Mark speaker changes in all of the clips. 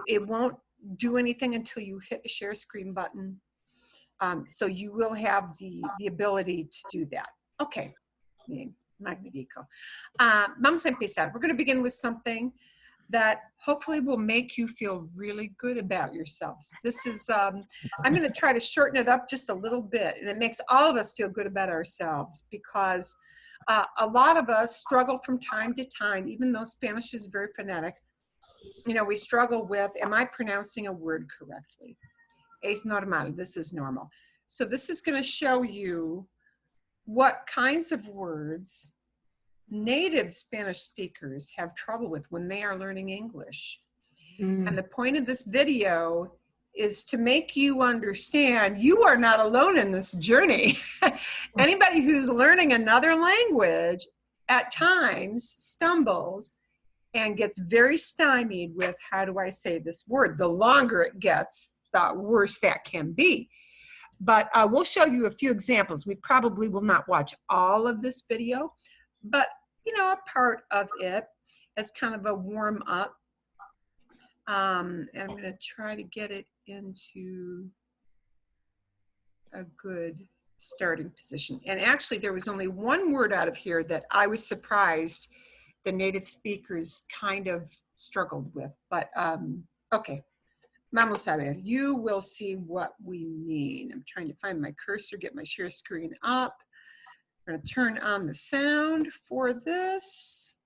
Speaker 1: It won't do anything until you hit the share screen button. So you will have the ability to do that. Okay, magnifico. Vamos a empezar. We're going to begin with something that hopefully will make you feel really good about yourselves. This is, I'm going to try to shorten it up just a little bit, and it makes all of us feel good about ourselves, because a lot of us struggle from time to time, even though Spanish is very phonetic. You know, we struggle with, am I pronouncing a word correctly? Es normal, this is normal. So this is going to show you what kinds of words native Spanish speakers have trouble with when they are learning English. And the point of this video is to make you understand you are not alone in this journey. Anybody who's learning another language at times stumbles and gets very stymied with, how do I say this word? The longer it gets, the worse that can be. But we'll show you a few examples. We probably will not watch all of this video, but you know, a part of it as kind of a warm up. And I'm going to try to get it into a good starting position. And actually, there was only one word out of here that I was surprised the native speakers kind of struggled with. But okay, vamos a ver. You will see what we mean. I'm trying to find my cursor, get my share screen up. I'm going to turn on the sound for this.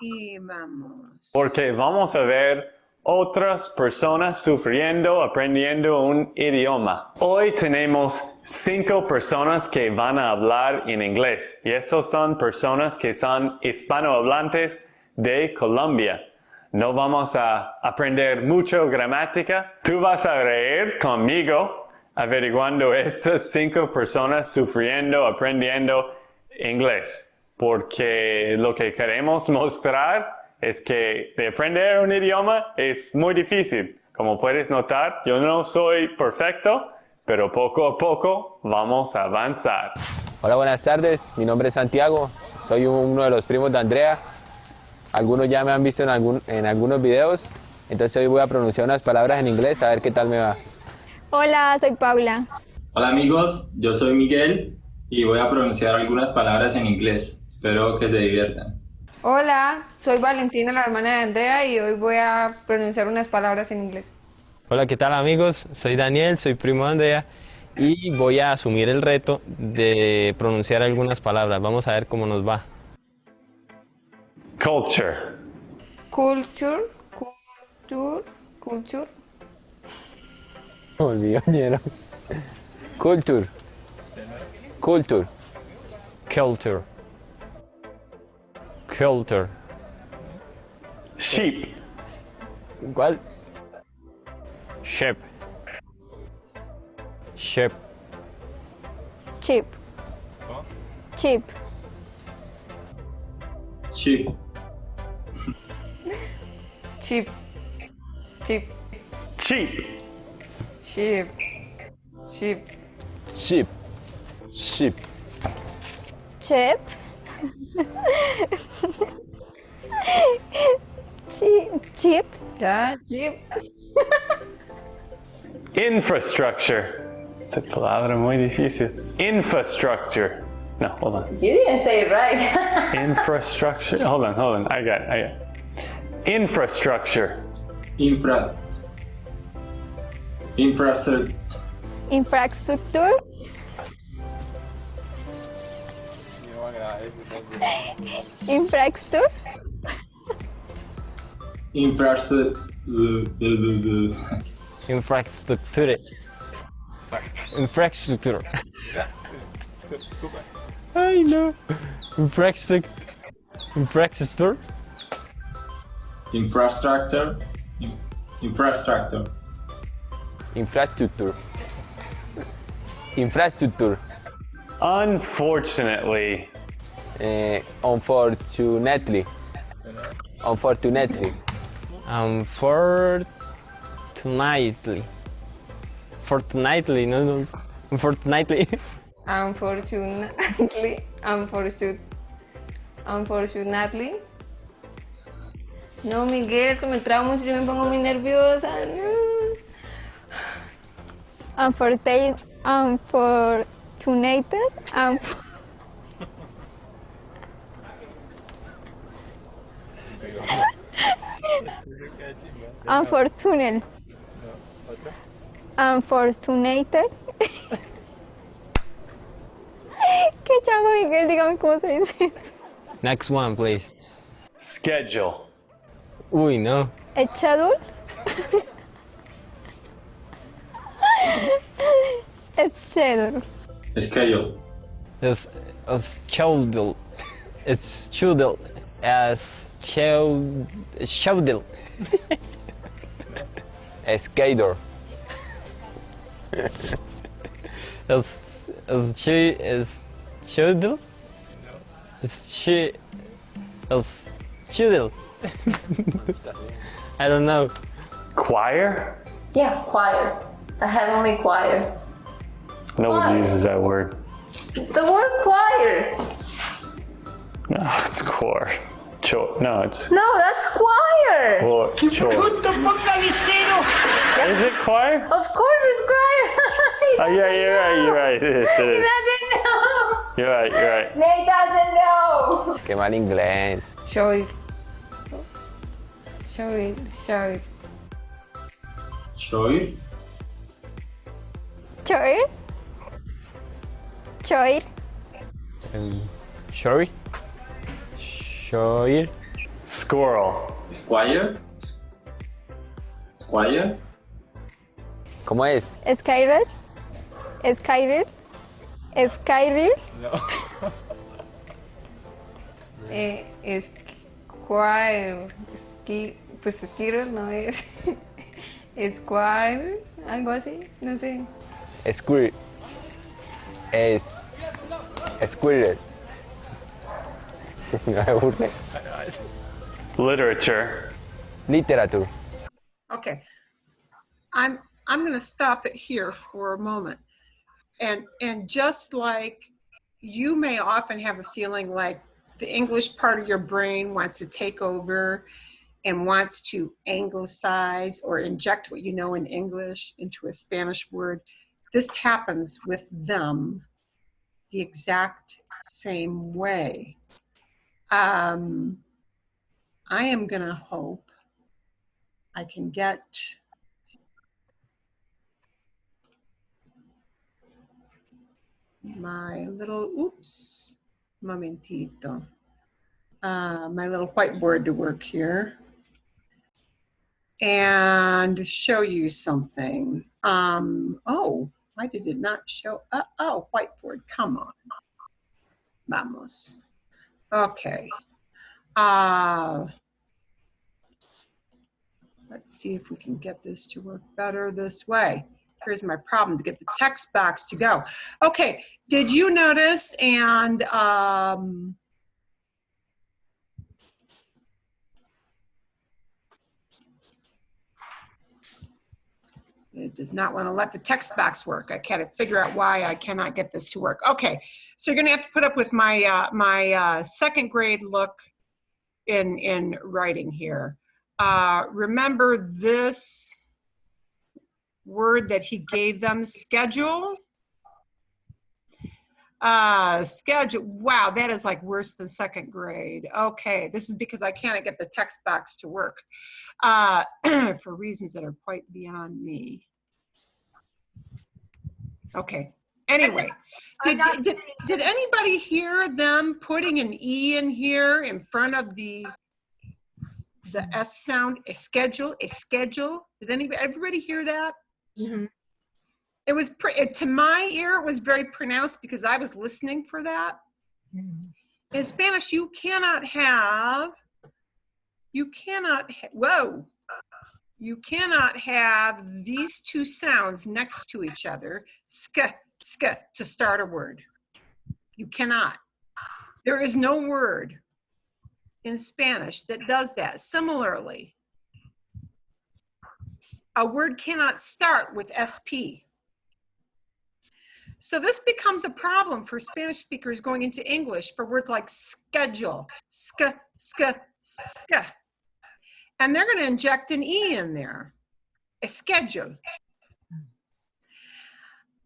Speaker 1: Y vamos.
Speaker 2: Porque vamos a ver otras personas sufriendo, aprendiendo un idioma. Hoy tenemos 5 personas que van a hablar en inglés. Y estos son personas que son hispanohablantes de Colombia. No vamos a aprender mucho gramática. Tú vas a reír conmigo averiguando estas 5 personas sufriendo, aprendiendo inglés. Porque lo que queremos mostrar es que de aprender un idioma es muy difícil. Como puedes notar, yo no soy perfecto, pero poco a poco vamos a avanzar.
Speaker 3: Hola, buenas tardes. Mi nombre es Santiago. Soy uno de los primos de Andrea. Algunos ya me han visto en algunos videos. Entonces hoy voy a pronunciar unas palabras en inglés a ver qué tal me va.
Speaker 4: Hola, soy Paula.
Speaker 5: Hola amigos, yo soy Miguel y voy a pronunciar algunas palabras en inglés. Espero que se diviertan.
Speaker 6: Hola, soy Valentina, la hermana de Andrea, y hoy voy a pronunciar unas palabras en inglés.
Speaker 7: Hola, ¿qué tal amigos? Soy Daniel, soy primo de Andrea y voy a asumir el reto de pronunciar algunas palabras. Vamos a ver cómo nos va.
Speaker 2: Culture.
Speaker 6: Culture.
Speaker 3: Me olvidó, ñero. Culture. Culture.
Speaker 7: Culture. Culture.
Speaker 2: Sheep.
Speaker 3: ¿Cuál?
Speaker 7: Sheep. Sheep.
Speaker 4: Chip. Chip.
Speaker 5: Sheep.
Speaker 6: Chip. Chip.
Speaker 2: Cheap.
Speaker 6: Sheep. Sheep.
Speaker 3: Sheep. Sheep.
Speaker 4: Chip. Chip.
Speaker 6: Ya, chip.
Speaker 2: Infrastructure. Esta palabra muy difícil. Infrastructure. No, hold on.
Speaker 8: You didn't say it right.
Speaker 2: Infrastructure. Hold on. I got it. Infrastructure.
Speaker 5: Infrastructure.
Speaker 4: Infrastructure. Infrastructure.
Speaker 5: Infrastructure.
Speaker 7: Infrastructure. Infrastructure. Ay, no. Infrastructure. Infrastructure.
Speaker 5: Infrastructure. Infrastructure.
Speaker 3: Infrastructure. Infrastructure.
Speaker 2: Unfortunately.
Speaker 3: Unfortunately. Unfortunately.
Speaker 7: Fortnightly. Fortnightly, no. Unfortunately.
Speaker 6: Unfortunately. No, Miguel, es que me trabo mucho y yo me pongo muy nerviosa. No.
Speaker 4: Unfortunate. Um, Unfortunate. Unfortunate. ¿Qué chavo, Miguel? Dígame cómo se dice eso.
Speaker 7: Next one, please.
Speaker 2: Schedule.
Speaker 7: Uy, no.
Speaker 4: Schedule. Schedule.
Speaker 5: Schedule.
Speaker 7: It's schedule. It's schedule. As schedule.
Speaker 3: Skater.
Speaker 7: Is schedule? Is schedule? I don't know.
Speaker 2: Choir?
Speaker 8: Yeah, choir. A heavenly choir.
Speaker 2: Nobody
Speaker 8: Choir.
Speaker 2: uses that word.
Speaker 8: The word choir.
Speaker 2: No, it's core. No, it's
Speaker 8: No, that's choir.
Speaker 2: chore. Is it choir?
Speaker 8: Of course it's choir.
Speaker 2: Oh, yeah, you're right. It is.
Speaker 8: He doesn't know.
Speaker 2: You're right.
Speaker 8: Nate doesn't know.
Speaker 3: Qué mal inglés.
Speaker 6: Show it. Show it. Show it.
Speaker 5: Choir.
Speaker 4: Choir. Choir.
Speaker 3: Sorry.
Speaker 7: Sure.
Speaker 2: Squirrel.
Speaker 5: Squire. Squire.
Speaker 3: ¿Cómo es?
Speaker 4: Skyrer. Skyrer. Skyrer.
Speaker 6: Es choir. Pues Squirrel no es. Es choir. Algo así. No sé.
Speaker 3: Squirrel. Es. Squirrel. No me burle.
Speaker 2: Literature.
Speaker 3: Literature.
Speaker 1: Okay. I'm going to stop it here for a moment. And just like you may often have a feeling like the English part of your brain wants to take over and wants to anglicize or inject what you know in English into a Spanish word. This happens with them the exact same way. I am going to hope I can get my little, oops, momentito, my little whiteboard to work here and show you something. Oh, why did it not show? Oh, whiteboard, come on. Vamos. Okay. Let's see if we can get this to work better this way. Here's my problem to get the text box to go. Okay, did you notice, and it does not want to let the text box work. I can't figure out why I cannot get this to work. Okay, so you're gonna have to put up with my my second grade look in writing here. Remember this word that he gave them, schedule? Schedule, wow, that is like worse than second grade. Okay, this is because I can't get the text box to work for reasons that are quite beyond me. Okay, anyway, did anybody hear them putting an E in here in front of the S sound, a schedule, a schedule? Did everybody hear that?
Speaker 6: Mm-hmm.
Speaker 1: It was, to my ear, it was very pronounced because I was listening for that.
Speaker 6: Mm-hmm.
Speaker 1: In Spanish, you cannot have these two sounds next to each other, sk, to start a word. You cannot. There is no word in Spanish that does that. Similarly, a word cannot start with SP. So this becomes a problem for Spanish speakers going into English for words like schedule, sk. And they're going to inject an E in there, a schedule.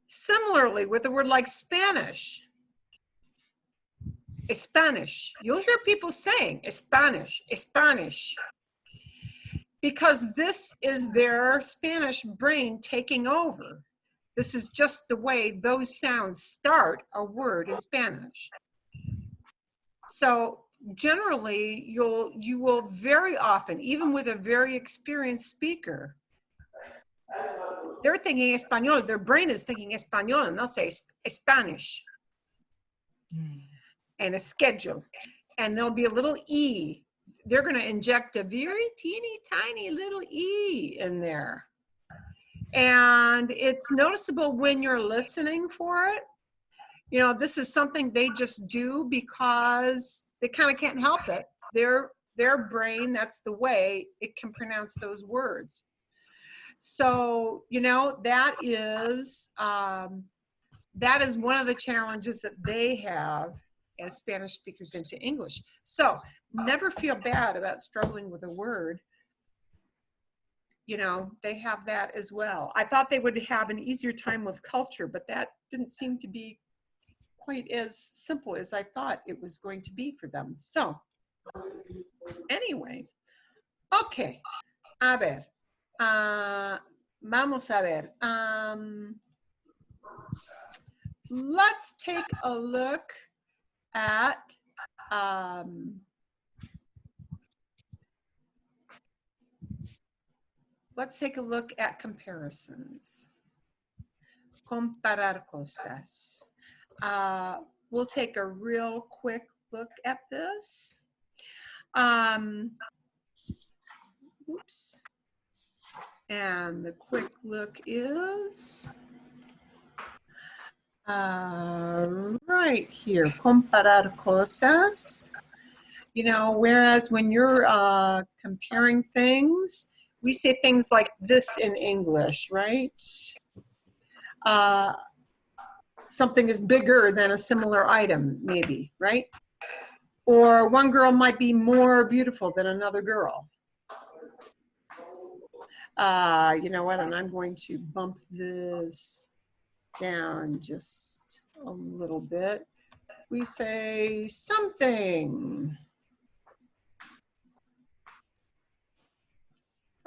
Speaker 1: Similarly, with a word like Spanish, Spanish. You'll hear people saying Spanish, Spanish, because this is their Spanish brain taking over. This is just the way those sounds start a word in Spanish. So generally, you will very often, even with a very experienced speaker, they're thinking Espanol, their brain is thinking Espanol, and they'll say Spanish. And a schedule, and there'll be a little E. They're going to inject a very teeny tiny little E in there. And it's noticeable when you're listening for it. You know, this is something they just do because they kind of can't help it. Their brain, that's the way it can pronounce those words. So, you know, that is one of the challenges that they have as Spanish speakers into English. So never feel bad about struggling with a word. You know, they have that as well. I thought they would have an easier time with culture, but that didn't seem to be quite as simple as I thought it was going to be for them. So anyway, okay. A ver, vamos a ver. Let's take a look at comparisons. Comparar cosas. We'll take a real quick look at this. Oops. And the quick look is right here, comparar cosas. You know, whereas when you're comparing things, we say things like this in English, right? Something is bigger than a similar item, maybe, right? Or one girl might be more beautiful than another girl. You know what, and I'm going to bump this down just a little bit. We say something.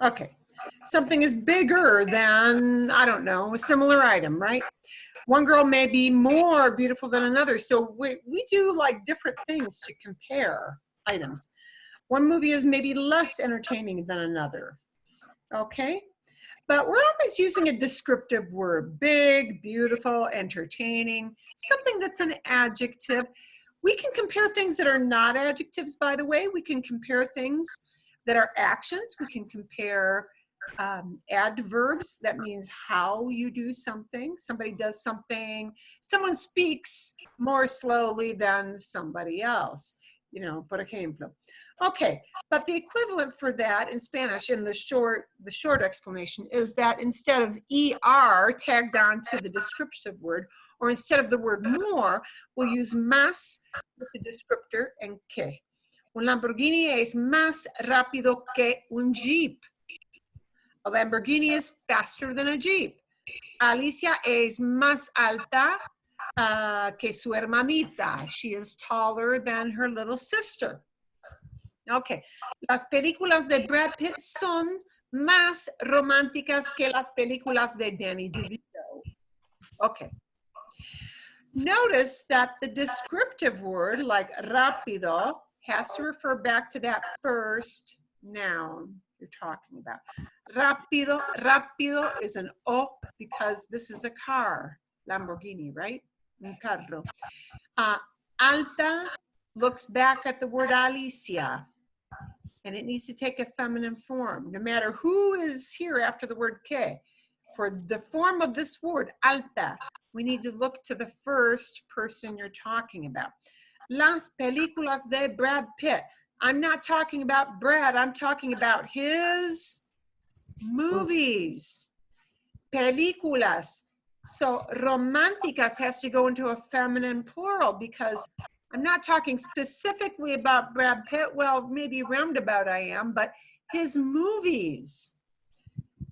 Speaker 1: Okay, something is bigger than, I don't know, a similar item, right? One girl may be more beautiful than another. So we do like different things to compare items. One movie is maybe less entertaining than another, okay? But we're always using a descriptive word, big, beautiful, entertaining, something that's an adjective. We can compare things that are not adjectives, by the way. We can compare things that are actions. We can compare adverbs. That means how you do something. Somebody does something. Someone speaks more slowly than somebody else. You know, por ejemplo. Okay, but the equivalent for that in Spanish, in the short explanation, is that instead of ER tagged on to the descriptive word, or instead of the word more, we'll use más with the descriptor and que. Un Lamborghini es más rápido que un Jeep. A Lamborghini is faster than a Jeep. Alicia es más alta que su hermanita. She is taller than her little sister. Okay, las películas de Brad Pitt son más románticas que las películas de Danny DeVito. Okay. Notice that the descriptive word, like rápido, has to refer back to that first noun you're talking about. Rápido, rápido is an O because this is a car, Lamborghini, right? Un carro. Alta looks back at the word Alicia, and it needs to take a feminine form, no matter who is here after the word que. For the form of this word, alta, we need to look to the first person you're talking about. Las películas de Brad Pitt. I'm not talking about Brad, I'm talking about his movies. Películas. So románticas has to go into a feminine plural because I'm not talking specifically about Brad Pitt. Well, maybe roundabout I am, but his movies.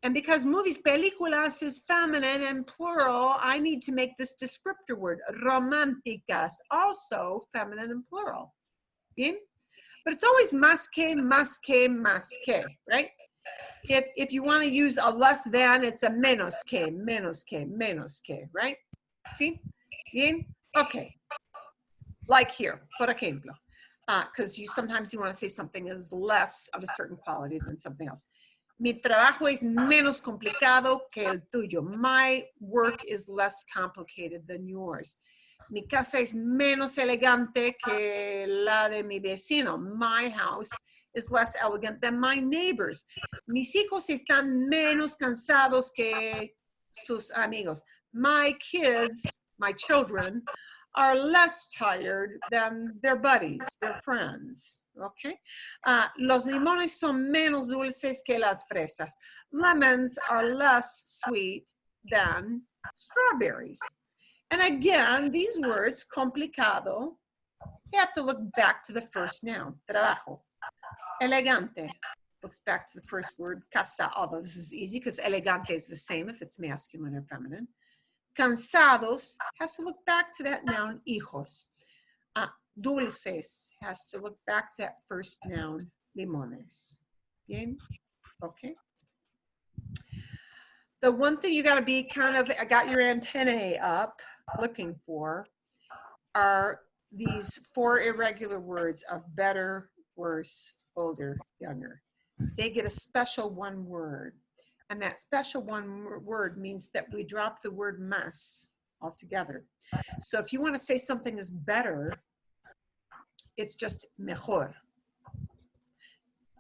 Speaker 1: And because movies, películas is feminine and plural, I need to make this descriptor word, románticas, also feminine and plural. Bien? But it's always más que, right? If you want to use a less than, it's a menos que, right? See? Bien? Okay. Like here, por ejemplo. Because sometimes you want to say something is less of a certain quality than something else. Mi trabajo es menos complicado que el tuyo. My work is less complicated than yours. Mi casa es menos elegante que la de mi vecino. My house is less elegant than my neighbors. Mis hijos están menos cansados que sus amigos. My kids, my children, are less tired than their buddies, their friends, okay? Los limones son menos dulces que las fresas. Lemons are less sweet than strawberries. And again, these words, complicado, you have to look back to the first noun, trabajo. Elegante looks back to the first word, casa, although this is easy because elegante is the same if it's masculine or feminine. Cansados has to look back to that noun, hijos. Dulces has to look back to that first noun, limones. Bien? Okay. The one thing you got to be kind of, I got your antennae up looking for, are these 4 irregular words of better, worse, older, younger. They get a special one word. And that special one word means that we drop the word más altogether. So if you want to say something is better, it's just mejor.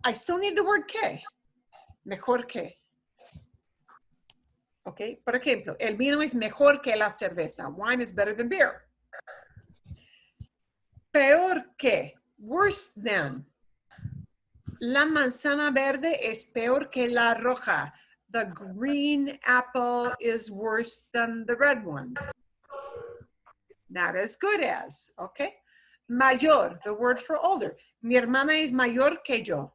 Speaker 1: I still need the word que. Mejor que. Okay, por ejemplo, el vino es mejor que la cerveza. Wine is better than beer. Peor que, worse than. La manzana verde es peor que la roja. The green apple is worse than the red one. Not as good as, okay? Mayor, the word for older. Mi hermana es mayor que yo.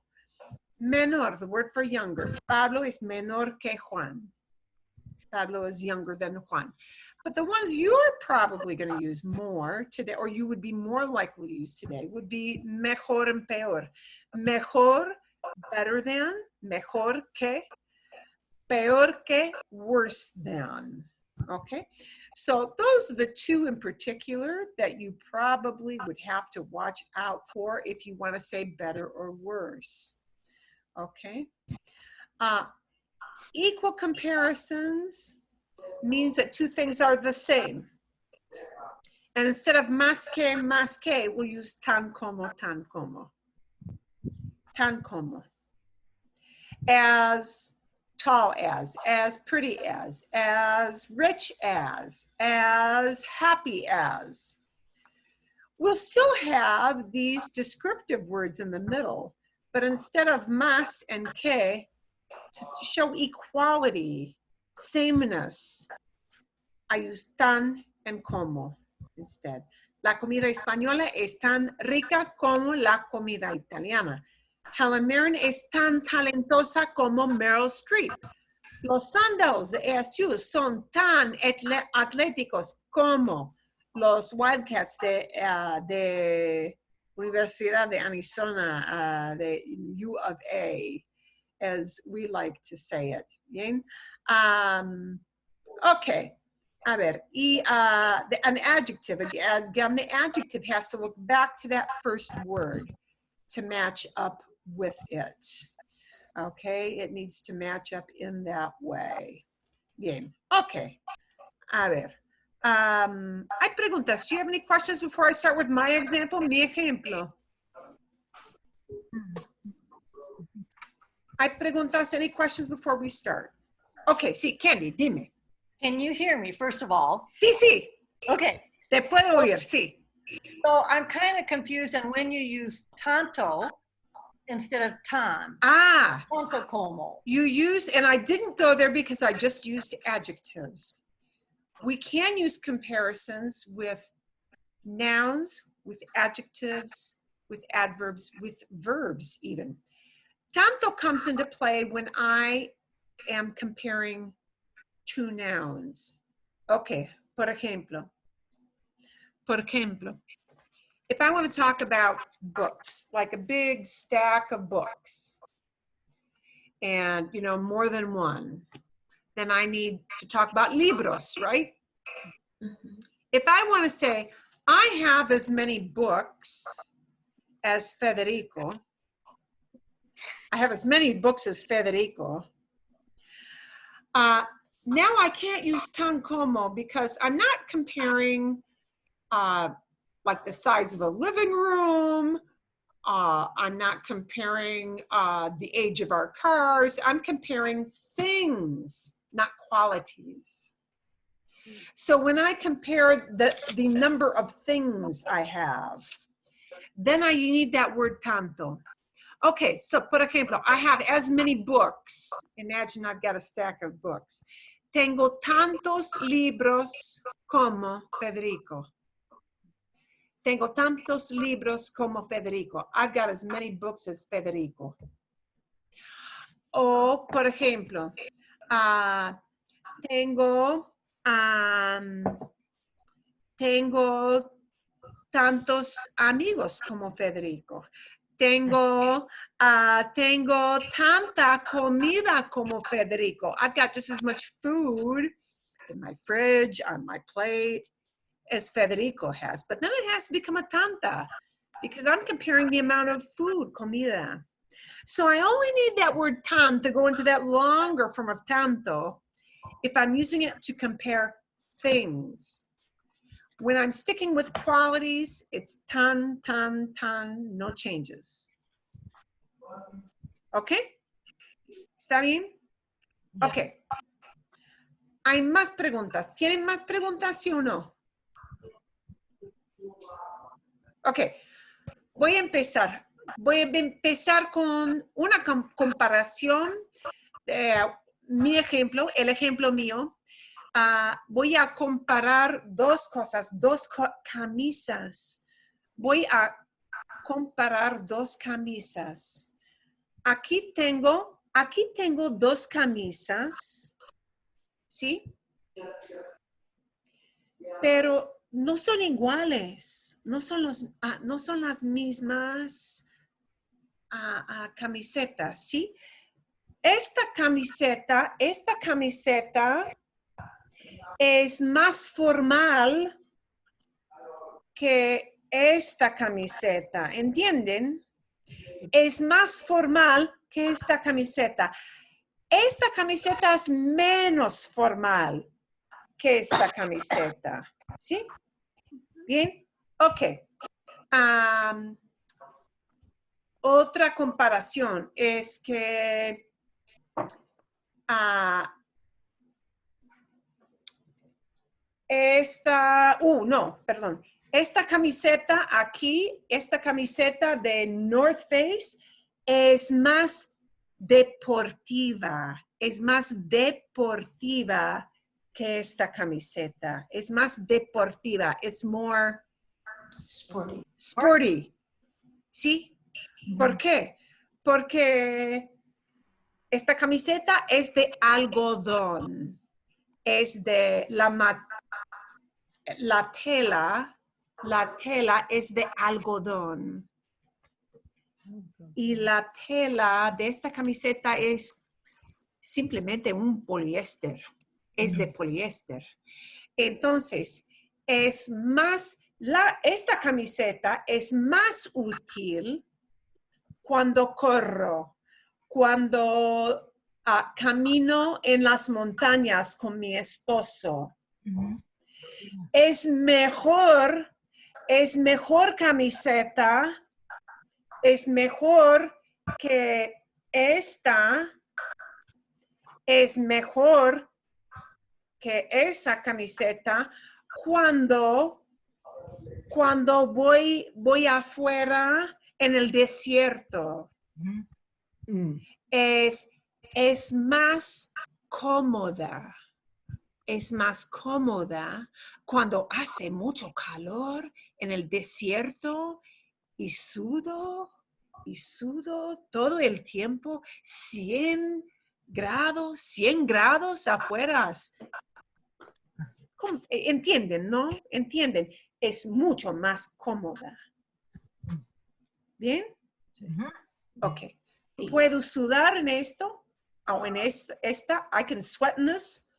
Speaker 1: Menor, the word for younger. Pablo es menor que Juan. Pablo is younger than Juan. But the ones you're probably going to use more today, or you would be more likely to use today, would be mejor and peor. Mejor, better than. Mejor que. Peor que, worse than. Okay, so those are the 2 in particular that you probably would have to watch out for if you want to say better or worse. Okay, equal comparisons means that 2 things are the same. And instead of más que, we'll use tan como, tan como. Tan como. As tall as pretty as rich as happy as. We'll still have these descriptive words in the middle, but instead of más and que, to show equality, sameness, I use tan and como instead. La comida española es tan rica como la comida italiana. Helen Mirren es tan talentosa como Meryl Streep. Los Sandals de ASU son tan atléticos como los Wildcats de Universidad de Arizona, de U of A, as we like to say it. Bien? Okay. A ver, an adjective, again, the adjective has to look back to that first word to match up with it. Okay, it needs to match up in that way. Bien, okay. A ver, hay preguntas. Do you have any questions before I start with my example? Mi ejemplo. Hay preguntas, any questions before we start? Okay, sí, Candy, dime.
Speaker 9: Can you hear me, first of all?
Speaker 1: Sí, sí.
Speaker 9: Okay.
Speaker 1: Te puedo oír, sí.
Speaker 9: So I'm kind of confused on when you use tanto instead of tan. Tanto como.
Speaker 1: You use, and I didn't go there because I just used adjectives. We can use comparisons with nouns, with adjectives, with adverbs, with verbs even. Tanto comes into play when I am comparing two nouns. Okay, por ejemplo, if I want to talk about books, like a big stack of books, and, you know, more than one, then I need to talk about libros, right? If I want to say, I have as many books as Federico, I have as many books as Federico, now I can't use tan como because I'm not comparing like the size of a living room. I'm not comparing the age of our cars. I'm comparing things, not qualities. So when I compare the number of things I have, then I need that word tanto. Okay, so por ejemplo, I have as many books. Imagine I've got a stack of books. Tengo tantos libros como Federico. Tengo tantos libros como Federico. I've got as many books as Federico. O, por ejemplo, tengo tantos amigos como Federico. Tengo tanta comida como Federico. I've got just as much food in my fridge, on my plate, as Federico has. But then it has to become a tanta because I'm comparing the amount of food, comida. So I only need that word tan to go into that longer form of tanto if I'm using it to compare things. When I'm sticking with qualities, it's tan, tan, tan, no changes. Okay? ¿Está bien? Okay. Hay más preguntas. ¿Tienen más preguntas, sí o no? Okay. Voy a empezar. Voy a empezar con una comparación. Mi ejemplo, el ejemplo mío. Voy a comparar dos cosas, dos camisas. Voy a comparar dos camisas. Aquí tengo dos camisas, ¿sí? Pero no son iguales, no son las mismas camisetas, ¿sí? Esta camiseta es más formal que esta camiseta, ¿entienden? Es más formal que esta camiseta. Esta camiseta es menos formal que esta camiseta, ¿sí? Bien, ok. Otra comparación es que esta camiseta aquí, esta camiseta de North Face es más deportiva. Es más deportiva que esta camiseta. Es más deportiva. It's more sporty. ¿Sí? ¿Por qué? Porque esta camiseta es de algodón. Es de la tela es de algodón. Y la tela de esta camiseta es simplemente un poliéster. Es de poliéster. Entonces, esta camiseta es más útil cuando corro, cuando camino en las montañas con mi esposo. Es mejor camiseta, es mejor que esta, es mejor que esa camiseta cuando voy afuera en el desierto. Es más cómoda. Es más cómoda cuando hace mucho calor en el desierto y sudo. y sudo todo el tiempo 100 grados afuera. ¿Entienden, no? ¿Entienden? Es mucho más cómoda. ¿Bien? Ok. ¿Puedo sudar en esto? ¿O en esta? I can sweat in this.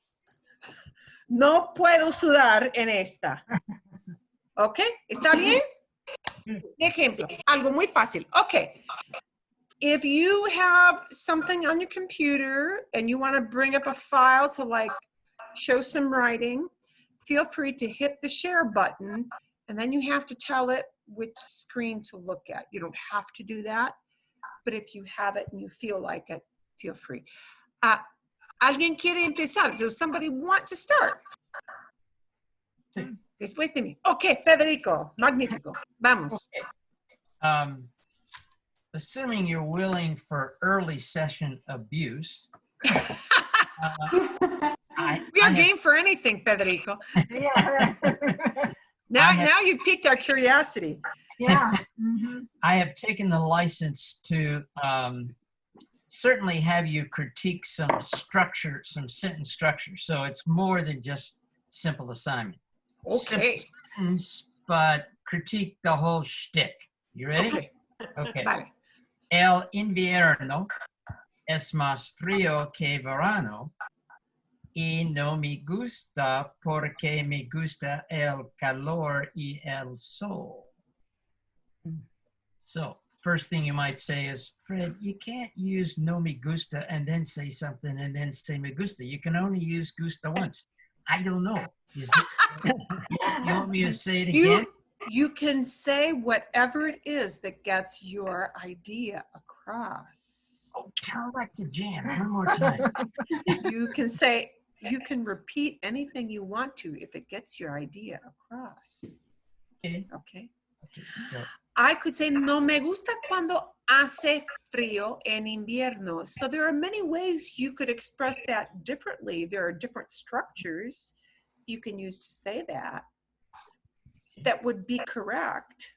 Speaker 1: No puedo sudar en esta. ¿Ok? ¿Está bien? Ejemplo. Algo muy fácil. Ok. If you have something on your computer and you want to bring up a file to like show some writing, feel free to hit the share button and then you have to tell it which screen to look at. You don't have to do that, but if you have it and you feel like it, feel free. ¿Alguien quiere empezar? Does somebody want to start?
Speaker 10: Sí.
Speaker 1: Después de mí. Ok, Federico. Magnífico. Vamos.
Speaker 10: Okay. Assuming you're willing for early session abuse.
Speaker 1: We are game for anything, Federico.
Speaker 8: Yeah.
Speaker 1: Now you've piqued our curiosity.
Speaker 8: Yeah.
Speaker 10: I have taken the license to certainly have you critique some structure, some sentence structure. So it's more than just simple assignment.
Speaker 1: Okay.
Speaker 10: Simple sentence, but critique the whole shtick. You ready?
Speaker 1: Okay.
Speaker 10: Okay.
Speaker 1: Vale.
Speaker 10: El invierno es más frío que verano y no me gusta porque me gusta el calor y el sol. So, first thing you might say is, Fred, you can't use no me gusta and then say something and then say me gusta. You can only use gusta once. I don't know. You want me to say it again?
Speaker 1: You can say whatever it is that gets your idea across.
Speaker 10: Oh, tell that to Jan one more time.
Speaker 1: You can repeat anything you want to if it gets your idea across.
Speaker 10: Okay.
Speaker 1: Okay.
Speaker 10: So,
Speaker 1: I could say, no me gusta cuando hace frío en invierno. So there are many ways you could express that differently. There are different structures you can use to say that. That would be correct.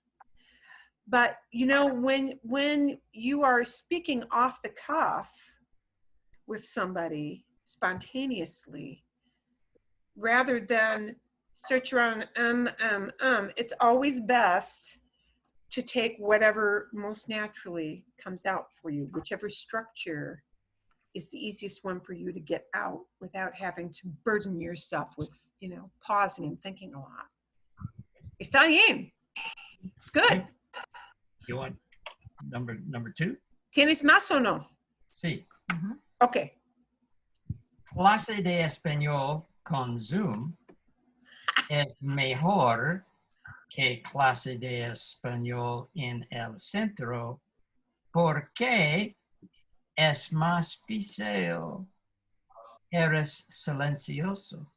Speaker 1: But you know, when you are speaking off the cuff with somebody spontaneously, rather than search around it's always best to take whatever most naturally comes out for you, whichever structure is the easiest one for you to get out without having to burden yourself with, you know, pausing and thinking a lot. Está bien. It's good.
Speaker 10: you want number two?
Speaker 1: ¿Tienes más o no?
Speaker 10: Sí.
Speaker 1: Okay.
Speaker 10: Clase de español con Zoom es mejor que clase de español en el centro porque es más fácil. Eres silencioso.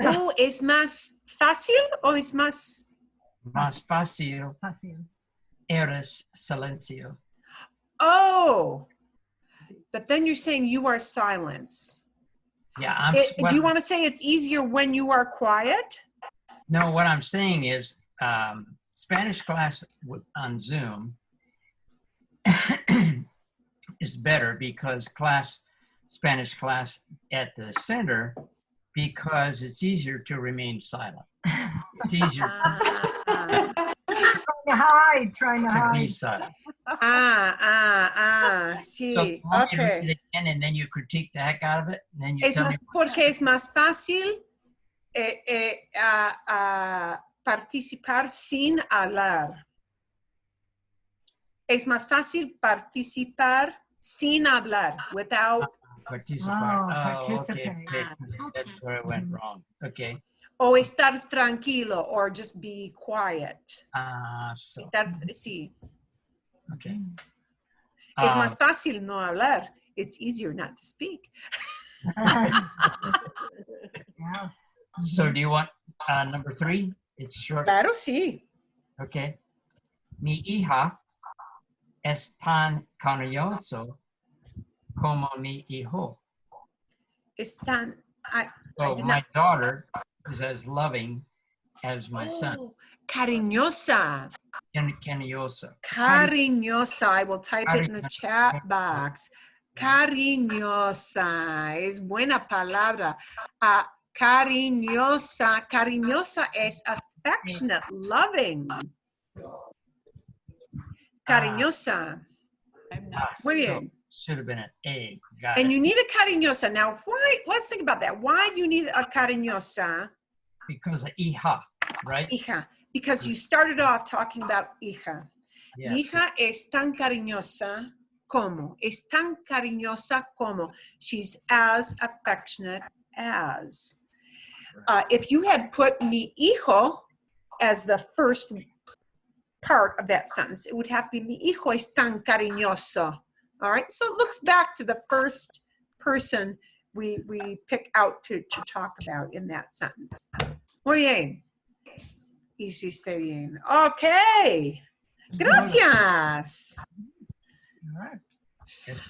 Speaker 1: Oh, ¿es más fácil o es más?
Speaker 10: Más fácil. Eres silencio.
Speaker 1: Oh, but then you're saying you are silence.
Speaker 10: Yeah,
Speaker 1: Do you want to say it's easier when you are quiet?
Speaker 10: No, what I'm saying is Spanish class on Zoom is better because Spanish class at the center, because it's easier to remain silent. It's easier
Speaker 8: Trying to
Speaker 10: to be
Speaker 8: hide.
Speaker 10: silent.
Speaker 1: Sí,
Speaker 10: So you want me to
Speaker 1: okay.
Speaker 10: read it again, and then you critique the heck out of it, and then you tell me.
Speaker 1: Porque es más fácil participar sin hablar. Es más fácil participar sin hablar, without.
Speaker 10: Participar.
Speaker 8: Participate.
Speaker 10: Okay. That's where it went wrong. Okay.
Speaker 1: O estar tranquilo, or just be quiet.
Speaker 10: So,
Speaker 1: Sí.
Speaker 10: okay.
Speaker 1: Es más fácil no hablar. It's easier not to speak.
Speaker 10: So do you want number 3? It's short.
Speaker 1: Claro, sí.
Speaker 10: Okay. Mi hija es tan cariñoso como mi hijo.
Speaker 1: Están.
Speaker 10: So my daughter is as loving as my son.
Speaker 1: Cariñosa.
Speaker 10: Cariñosa.
Speaker 1: Cariñosa. I will type it in the chat box. Cariñosa. Es buena palabra. Cariñosa. Cariñosa es affectionate, loving. Cariñosa. Muy bien.
Speaker 10: Should have been an A. Got
Speaker 1: And
Speaker 10: it.
Speaker 1: you need a cariñosa. Now, why? Let's think about that. Why do you need a cariñosa?
Speaker 10: Because of hija, right?
Speaker 1: Hija. Because you started off talking about hija.
Speaker 10: Yes.
Speaker 1: Mi hija es tan cariñosa como. Es tan cariñosa como. She's as affectionate as. If you had put mi hijo as the first part of that sentence, it would have to be mi hijo es tan cariñoso. All right, so it looks back to the first person we pick out to talk about in that sentence. Muy bien. Hiciste bien. Okay. Gracias.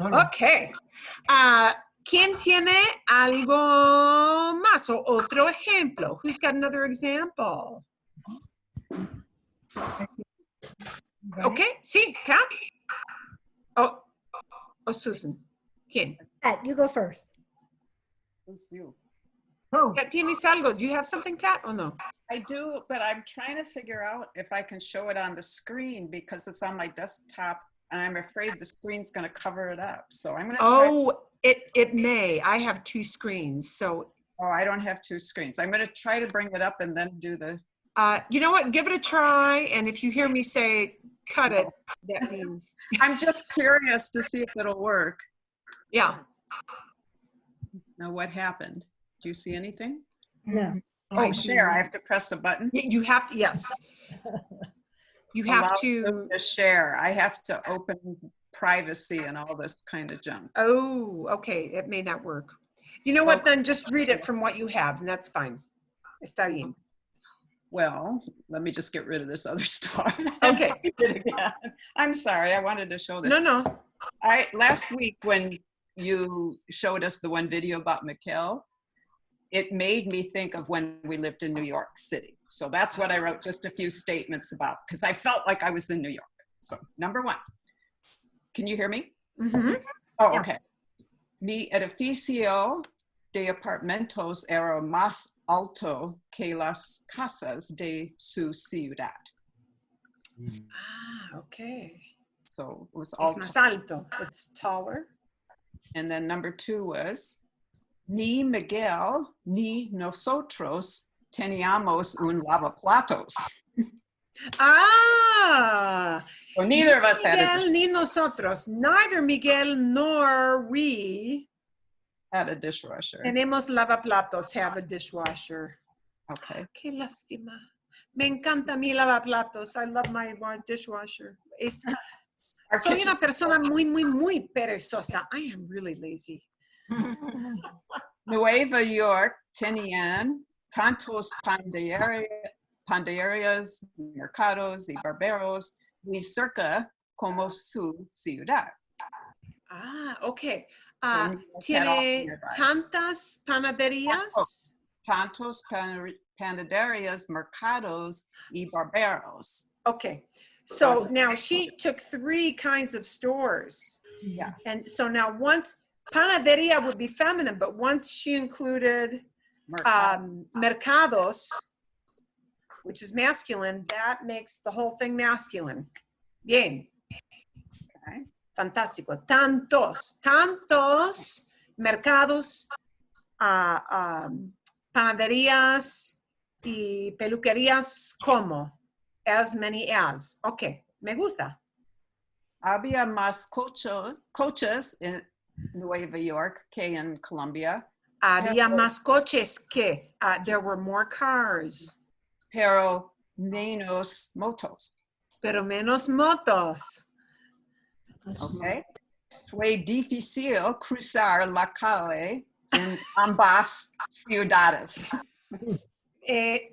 Speaker 1: Okay. ¿Quién tiene algo más o otro ejemplo? Who's got another example? Okay, sí, Pat. Oh, Susan. ¿Quién?
Speaker 8: Pat, you go first.
Speaker 11: Who's you?
Speaker 8: Oh.
Speaker 1: Pat, ¿tienes algo? Do you have something, Pat, or no?
Speaker 11: I do, but I'm trying to figure out if I can show it on the screen because it's on my desktop and I'm afraid the screen's going to cover it up. So I'm going to try.
Speaker 1: Oh, it may. I have two screens, so.
Speaker 11: Oh, I don't have two screens. I'm going to try to bring it up and then do the.
Speaker 1: You know what? Give it a try. And if you hear me say, cut it, that means.
Speaker 11: I'm just curious to see if it'll work.
Speaker 1: Yeah.
Speaker 11: Now, what happened? Do you see anything?
Speaker 8: No.
Speaker 11: Oh, share. I have to press a button.
Speaker 1: You have to, yes. You have
Speaker 11: Allow
Speaker 1: to
Speaker 11: share. I have to open privacy and all this kind of junk.
Speaker 1: Oh, okay. It may not work. You know what? Then just read it from what you have, and that's fine. Está bien.
Speaker 11: Well, let me just get rid of this other stuff.
Speaker 1: Okay.
Speaker 11: I'm sorry. I wanted to show this.
Speaker 1: No.
Speaker 11: Last week when you showed us the one video about Mikkel, it made me think of when we lived in New York City. So that's what I wrote just a few statements about because I felt like I was in New York. So number one, can you hear me?
Speaker 1: Mm-hmm.
Speaker 11: Oh, okay. Mi edificio de apartamentos era más alto que las casas de su ciudad.
Speaker 1: Okay.
Speaker 11: So it was
Speaker 1: Es
Speaker 11: all
Speaker 1: más alto. It's taller.
Speaker 11: And then number two was, ni Miguel ni nosotros teníamos un lavaplatos. Well, neither of us had
Speaker 1: Miguel ni nosotros. Neither Miguel nor we
Speaker 11: had a dishwasher.
Speaker 1: Tenemos lavaplatos, have a dishwasher.
Speaker 11: Okay.
Speaker 1: Qué lástima. Me encanta mi lavaplatos. I love my dishwasher. Soy una persona muy perezosa. I am really lazy.
Speaker 11: Nueva York tenían tantos panaderías, mercados y barberos y cerca como su ciudad.
Speaker 1: Okay.
Speaker 11: Tiene
Speaker 1: tantas panaderías.
Speaker 11: Tantos panaderías, mercados y barberos.
Speaker 1: Okay. So now she took three kinds of stores.
Speaker 11: Yes.
Speaker 1: And so now once, panaderia would be feminine, but once she included mercados, which is masculine, that makes the whole thing masculine. Bien.
Speaker 11: Okay.
Speaker 1: Fantástico. Tantos mercados, panaderías y peluquerías como. As many as. Okay, me gusta.
Speaker 11: Había más coches en Nueva York que en Colombia.
Speaker 1: Había más coches que. There were more cars.
Speaker 11: Pero menos motos.
Speaker 1: Pero menos motos.
Speaker 11: Okay. Fue difícil cruzar la calle en ambas ciudades.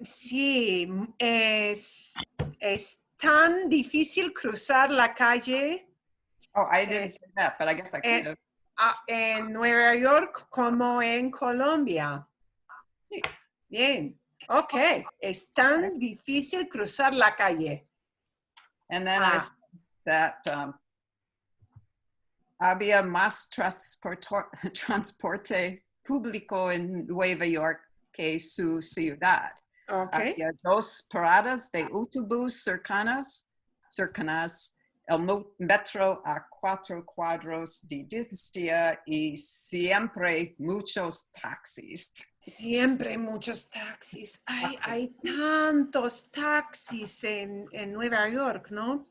Speaker 1: Sí, es tan difícil cruzar la calle.
Speaker 11: Oh, I didn't say that, but I guess I could have.
Speaker 1: En Nueva York como en Colombia.
Speaker 11: Sí.
Speaker 1: Bien, ok. Es tan difícil cruzar la calle.
Speaker 11: And then I said that había más transporte público en Nueva York que su ciudad.
Speaker 1: Okay.
Speaker 11: Había 2 paradas de autobús cercanas, el metro a 4 cuadros de distancia y siempre muchos taxis.
Speaker 1: Siempre muchos taxis. Hay tantos taxis en Nueva York, ¿no?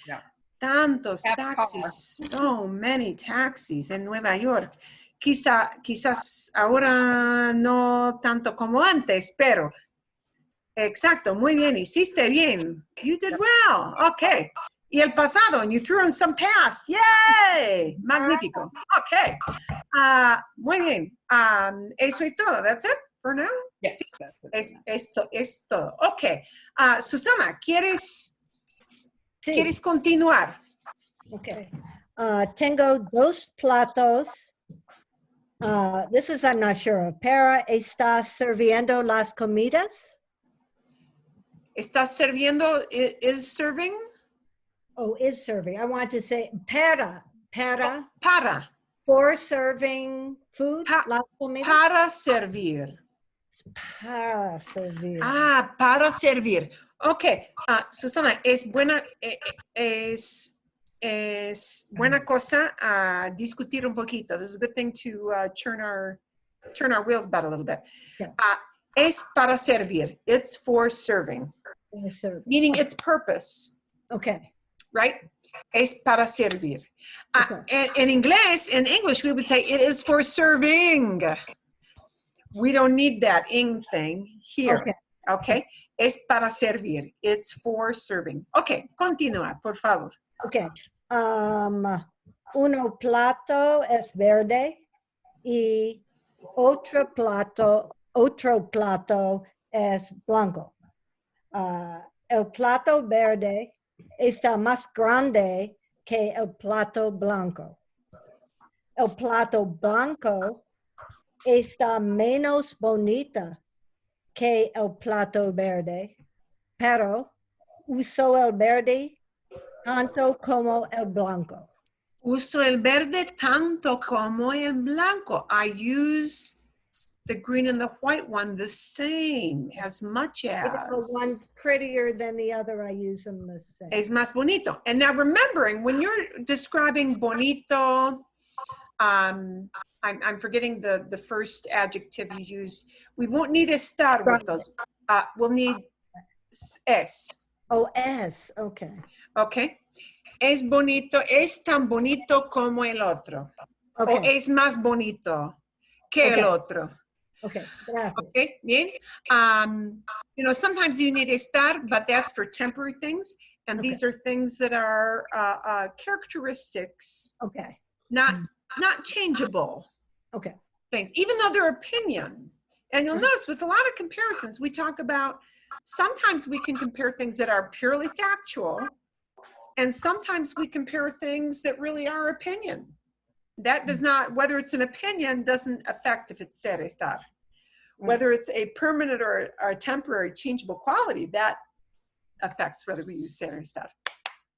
Speaker 11: Yeah.
Speaker 1: Tantos taxis. So many taxis en Nueva York. Quizás ahora no tanto como antes, pero exacto, muy bien, hiciste bien. You did well. Okay. Y el pasado, and you threw in some past. Yay! Magnífico. Okay. Muy bien. Eso es todo. That's it for now?
Speaker 11: Yes.
Speaker 1: Sí. Esto es todo. Okay. Susana, ¿quieres continuar?
Speaker 8: Okay. Tengo 2 platos. This is, I'm not sure of. Para está sirviendo las comidas.
Speaker 1: ¿Estás sirviendo? Is serving?
Speaker 8: Oh, is serving. I want to say para.
Speaker 1: Para.
Speaker 8: For serving food. Las comidas.
Speaker 1: Para servir.
Speaker 8: Para servir.
Speaker 1: Para servir. Okay. Susana, es buena cosa discutir un poquito. This is a good thing to turn our wheels back a little bit.
Speaker 8: Yeah.
Speaker 1: Es para servir. It's for serving. Meaning its purpose.
Speaker 8: Okay.
Speaker 1: Right? Es para servir.
Speaker 8: Okay.
Speaker 1: In English, we would say it is for serving. We don't need that ing thing here.
Speaker 8: Okay.
Speaker 1: Okay? Es para servir. It's for serving. Okay, continúa, por favor.
Speaker 8: Okay. Uno plato es verde y otro plato es blanco. El plato verde está más grande que el plato blanco. El plato blanco está menos bonita que el plato verde, pero uso el verde tanto como el blanco.
Speaker 1: Uso el verde tanto como el blanco. I use the green and the white one the same, as much as.
Speaker 8: If one's prettier than the other, I use them the same.
Speaker 1: Es más bonito. And now remembering, when you're describing bonito, I'm forgetting the first adjective you used. We won't need estar with those. We'll need es.
Speaker 8: Oh, es, okay.
Speaker 1: Okay. Es bonito, es tan bonito como el otro.
Speaker 8: Okay.
Speaker 1: O es más bonito que el otro.
Speaker 8: Okay, gracias.
Speaker 1: Okay, bien. Sometimes you need estar, but that's for temporary things. And these are things that are characteristics.
Speaker 8: Okay.
Speaker 1: Not changeable.
Speaker 8: Okay.
Speaker 1: Things, even though they're opinion. And you'll notice with a lot of comparisons, we talk about, sometimes we can compare things that are purely factual, and sometimes we compare things that really are opinion. That does not, whether it's an opinion, doesn't affect if it's ser estar. Whether it's a permanent or a temporary changeable quality, that affects whether we use ser estar.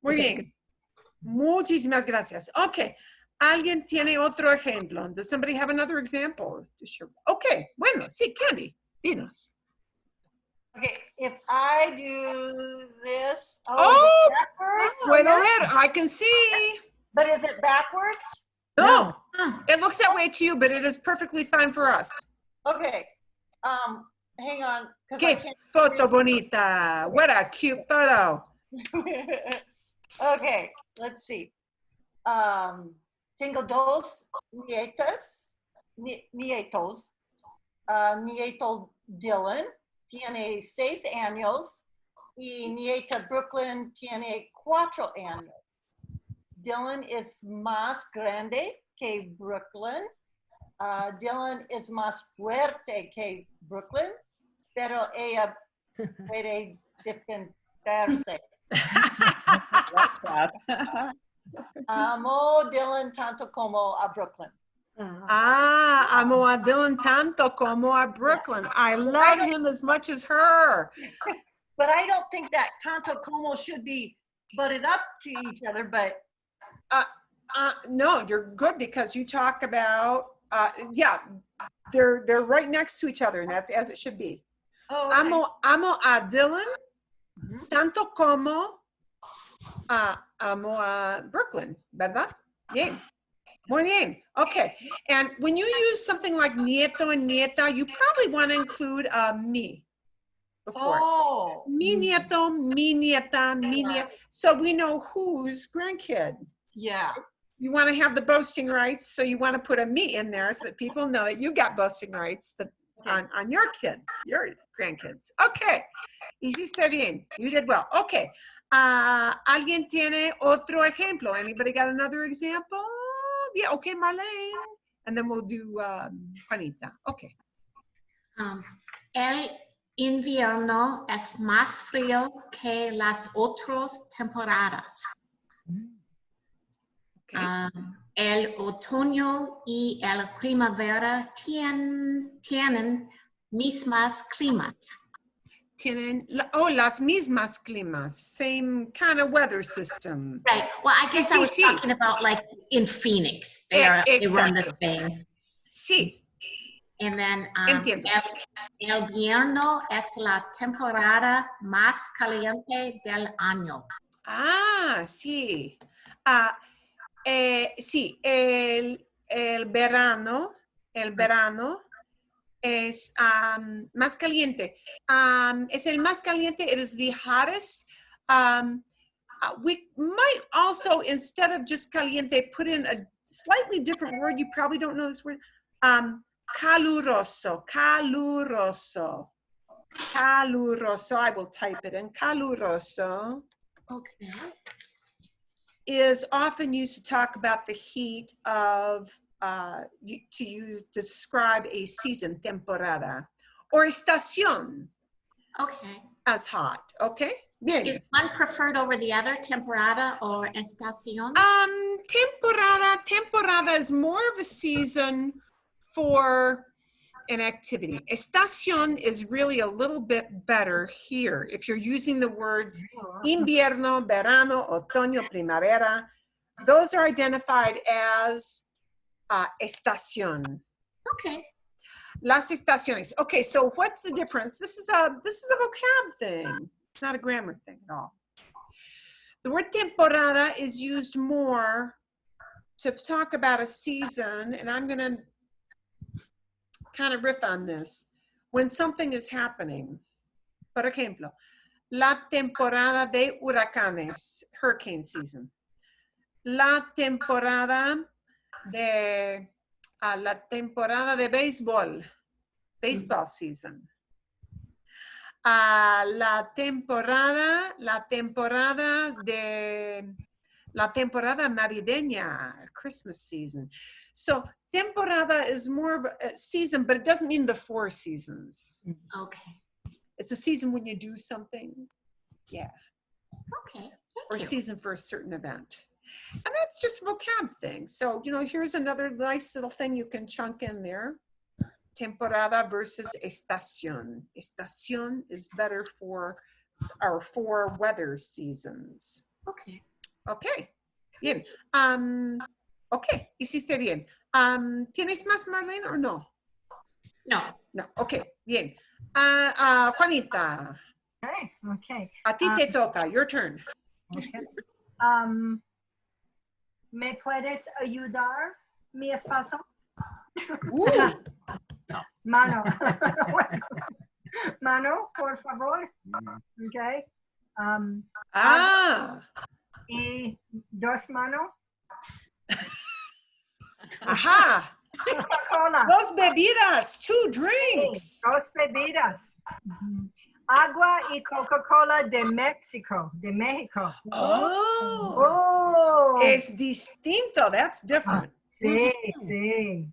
Speaker 1: Muy bien. Muchísimas gracias. Okay. ¿Alguien tiene otro ejemplo? Does somebody have another example? Okay. Bueno, sí, Candy. Dinos.
Speaker 9: Okay, if I do this, is
Speaker 1: Oh,
Speaker 9: it backwards?
Speaker 1: puedo ver. I can see.
Speaker 9: But is it backwards?
Speaker 1: No, it looks that way to you, but it is perfectly fine for us.
Speaker 9: Okay, hang on. 'cause I
Speaker 1: Que
Speaker 9: can't
Speaker 1: foto
Speaker 9: read.
Speaker 1: bonita. What a cute photo.
Speaker 9: Okay, let's see. Tengo dos nietos. Nieto Dylan tiene 6 años y nieta Brooklyn tiene 4 años. Dylan es más grande que Brooklyn. Dylan es más fuerte que Brooklyn, pero ella puede defenderse. Amo Dylan tanto como a Brooklyn.
Speaker 1: Amo a Dylan tanto como a Brooklyn. I love him as much as her.
Speaker 9: But I don't think that tanto como should be butted up to each other, but
Speaker 1: no, you're good because you talk about, yeah, they're right next to each other, and that's as it should be.
Speaker 9: oh, okay.
Speaker 1: Amo a Dylan, tanto como amo a Brooklyn, ¿verdad? Bien. Muy bien. Okay. And when you use something like nieto and nieta, you probably want to include me before.
Speaker 9: Oh.
Speaker 1: Mi nieto, mi nieta, mi nieta. So we know whose grandkid.
Speaker 9: Yeah.
Speaker 1: You want to have the boasting rights, so you want to put a me in there so that people know that you got boasting rights on your kids, your grandkids. Okay. Hiciste bien. You did well. Okay. ¿Alguien tiene otro ejemplo? Anybody got another example? Yeah, okay, Marlene. And then we'll do Juanita. Okay.
Speaker 12: El invierno es más frío que las otras temporadas.
Speaker 1: Okay.
Speaker 12: El otoño y el primavera tienen mismas climas.
Speaker 1: Tienen, las mismas climas, same kind of weather system.
Speaker 12: Right. Well, I guess I was talking about like in Phoenix. They run the same.
Speaker 1: Sí.
Speaker 12: And then
Speaker 1: Entiendo.
Speaker 12: el invierno es la temporada más caliente del año.
Speaker 1: Ah, sí. Sí, el verano es más caliente. Es el más caliente. It is the hottest. We might also, instead of just caliente, put in a slightly different word. You probably don't know this word. Caluroso, caluroso, caluroso. I will type it in. Caluroso.
Speaker 12: Okay.
Speaker 1: Is often used to talk about the heat of, to describe a season, temporada, or estación.
Speaker 12: Okay.
Speaker 1: As hot, okay? Bien.
Speaker 12: Is one preferred over the other, temporada or estación?
Speaker 1: Temporada is more of a season for an activity. Estación is really a little bit better here. If you're using the words invierno, verano, otoño, primavera, those are identified as estación.
Speaker 12: Okay.
Speaker 1: Las estaciones. Okay, so what's the difference? This is a vocab thing. It's not a grammar thing at all. The word temporada is used more to talk about a season, and I'm going to kind of riff on this. When something is happening, por ejemplo, la temporada de huracanes, hurricane season. La temporada de béisbol, baseball season. La temporada navideña, Christmas season. So temporada is more of a season, but it doesn't mean the 4 seasons.
Speaker 12: Okay.
Speaker 1: It's a season when you do something. Yeah.
Speaker 12: Okay.
Speaker 1: Or season for a certain event. And that's just a vocab thing. So, here's another nice little thing you can chunk in there. Temporada versus estación. Estación is better for our 4 weather seasons.
Speaker 12: Okay.
Speaker 1: Okay. Bien. Okay. Hiciste bien. ¿Tienes más, Marlene, o no?
Speaker 12: No.
Speaker 1: No. Okay. Bien. Juanita.
Speaker 8: Okay.
Speaker 1: A ti te toca. Your turn.
Speaker 8: Okay. ¿Me puedes ayudar, mi esposo? Mano. Mano, por favor. Okay. Y 2 manos.
Speaker 1: Ajá.
Speaker 8: Coca-Cola.
Speaker 1: 2 bebidas, 2 drinks.
Speaker 8: 2 bebidas. Agua y Coca-Cola de México.
Speaker 1: Oh. Es distinto. That's different.
Speaker 8: Sí, sí.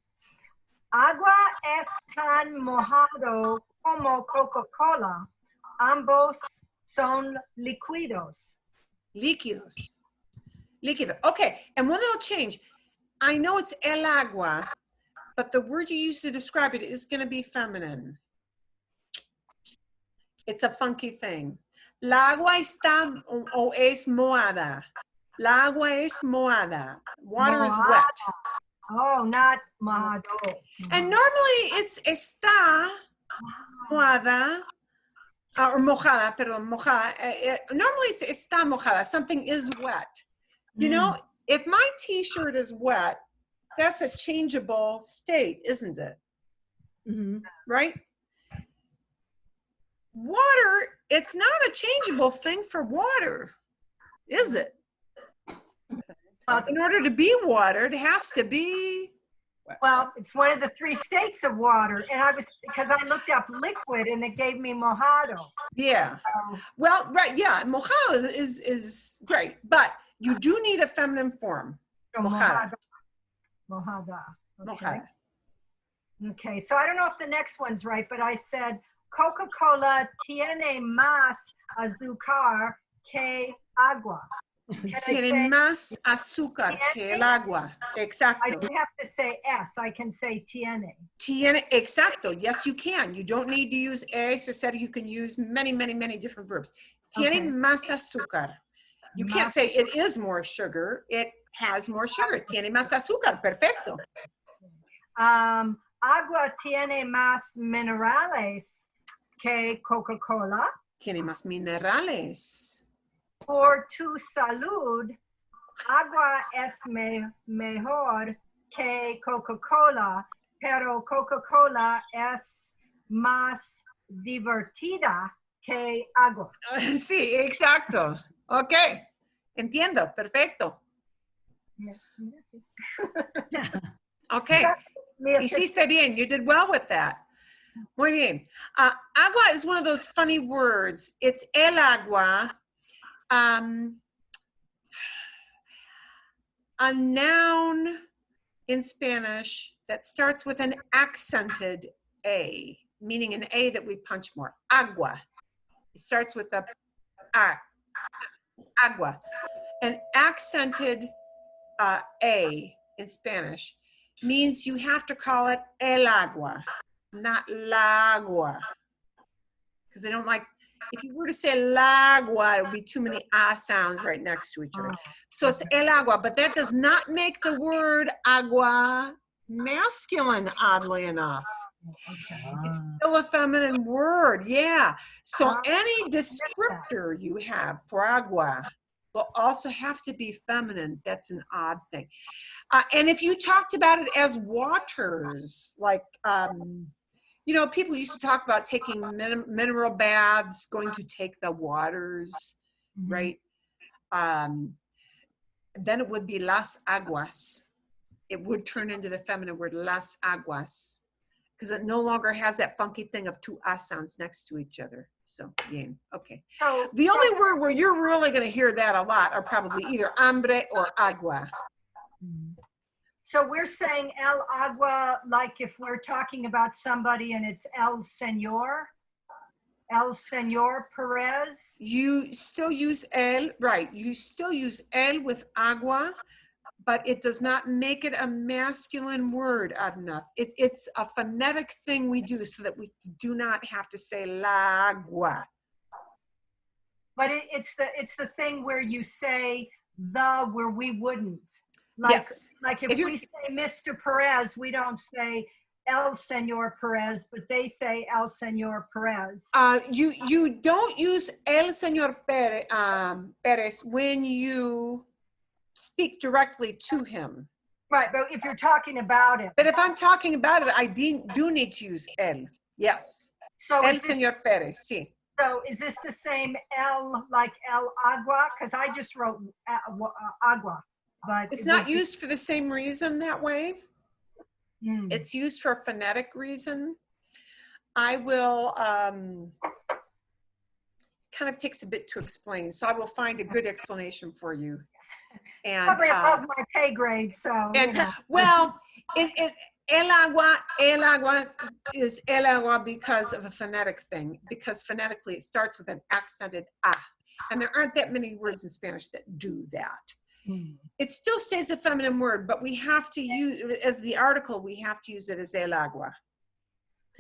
Speaker 8: Agua es tan mojado como Coca-Cola. Ambos son líquidos.
Speaker 1: Líquidos. Okay, and one little change. I know it's el agua, but the word you use to describe it is going to be feminine. It's a funky thing. La agua está o es mojada. La agua es mojada. Water is wet.
Speaker 8: Oh, not mojado.
Speaker 1: And normally it's está mojada, or mojada, perdón, mojada. Normally it's está mojada. Something is wet. You know, if my t-shirt is wet, that's a changeable state, isn't it? Right? Water, it's not a changeable thing for water, is it? In order to be water, it has to be.
Speaker 8: Well, it's one of the 3 states of water. And because I looked up liquid and it gave me mojado.
Speaker 1: Yeah. Well, right, yeah, mojado is great, but you do need a feminine form. Mojada.
Speaker 8: Mojada. Okay.
Speaker 1: Mojada.
Speaker 8: Okay, so I don't know if the next one's right, but I said Coca-Cola tiene más azúcar que agua.
Speaker 1: Tiene más azúcar que el agua. Exacto.
Speaker 8: I don't have to say S, I can say tiene.
Speaker 1: Tiene, exacto. Yes, you can. You don't need to use es or said. You can use many, many, many different verbs. Tiene más azúcar. You can't say it is more sugar. It has more sugar. Tiene más azúcar. Perfecto.
Speaker 8: Agua tiene más minerales que Coca-Cola.
Speaker 1: Tiene más minerales.
Speaker 8: Por tu salud, agua es mejor que Coca-Cola, pero Coca-Cola es más divertida que agua.
Speaker 1: Sí, exacto. Ok. Entiendo. Perfecto. Ok. Hiciste bien. You did well with that. Muy bien. Agua is one of those funny words. It's el agua. A noun in Spanish that starts with an accented A, meaning an A that we punch more. Agua. It starts with a agua. An accented A in Spanish means you have to call it el agua, not la agua. Because they don't like, if you were to say la agua, it would be too many ah sounds right next to each other. So it's el agua, but that does not make the word agua masculine, oddly enough. It's still a feminine word, yeah. So any descriptor you have for agua will also have to be feminine. That's an odd thing. And if you talked about it as waters, like, you know, people used to talk about taking mineral baths, going to take the waters, right? Then it would be las aguas. It would turn into the feminine word las aguas, because it no longer has that funky thing of 2 ah sounds next to each other. So, yeah, okay. The only word where you're really going to hear that a lot are probably either hambre or agua.
Speaker 8: So we're saying el agua, like if we're talking about somebody and it's el señor Perez.
Speaker 1: You still use el, right. You still use el with agua, but it does not make it a masculine word, Adna. It's a phonetic thing we do so that we do not have to say la agua.
Speaker 8: But it's the thing where you say the where we wouldn't. Like,
Speaker 1: yes.
Speaker 8: Like if we say Mr. Perez, we don't say El Señor Perez, but they say El Señor Perez.
Speaker 1: You don't use El Señor Perez when you speak directly to him.
Speaker 8: Right, but if you're talking about it.
Speaker 1: But if I'm talking about it, I do need to use El. Yes.
Speaker 8: So
Speaker 1: El Señor Perez, sí.
Speaker 8: So is this the same El, like El Agua? Because I just wrote Agua. But
Speaker 1: it's not used for the same reason that way. It's used for a phonetic reason. I will, kind of takes a bit to explain, so I will find a good explanation for you. And
Speaker 8: probably above my pay grade, so.
Speaker 1: And, you know. Well, el agua is el agua because of a phonetic thing, because phonetically it starts with an accented ah. And there aren't that many words in Spanish that do that. It still stays a feminine word, but we have to use, as the article, we have to use it as el agua.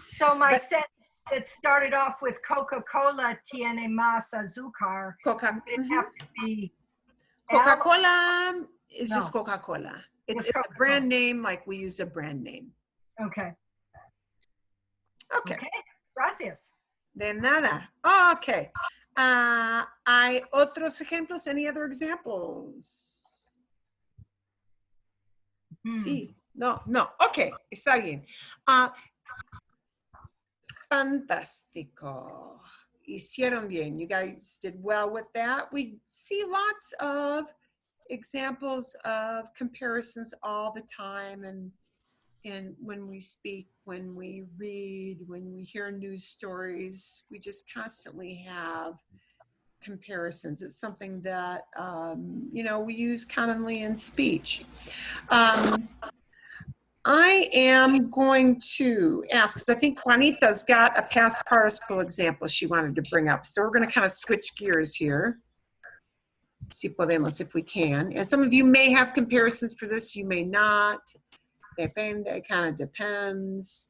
Speaker 9: So my sentence that started off with Coca-Cola tiene más azúcar. It have to be
Speaker 1: Coca-Cola is
Speaker 9: No.
Speaker 1: just Coca-Cola. It's
Speaker 9: Just
Speaker 1: a
Speaker 9: Coca-Cola.
Speaker 1: brand name like we use a brand name.
Speaker 9: Okay.
Speaker 1: Okay.
Speaker 9: Gracias.
Speaker 1: De nada. Okay. ¿Hay otros ejemplos? Any other examples? Sí. No. Okay. Está bien. Fantástico. Hicieron bien. You guys did well with that. We see lots of examples of comparisons all the time, and when we speak, when we read, when we hear news stories, we just constantly have comparisons. It's something that we use commonly in speech. I am going to ask, because I think Juanita's got a past participle example she wanted to bring up. So we're going to kind of switch gears here. Si podemos, if we can. And some of you may have comparisons for this, you may not. Depende, it kind of depends.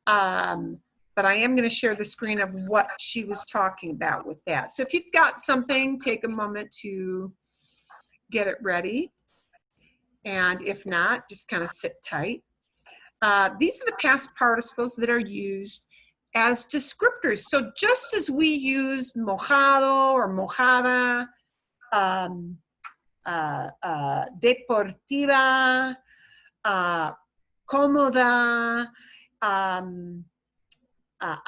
Speaker 1: But I am going to share the screen of what she was talking about with that. So if you've got something, take a moment to get it ready. And if not, just kind of sit tight. These are the past participles that are used as descriptors. So just as we use mojado or mojada, deportiva, cómoda,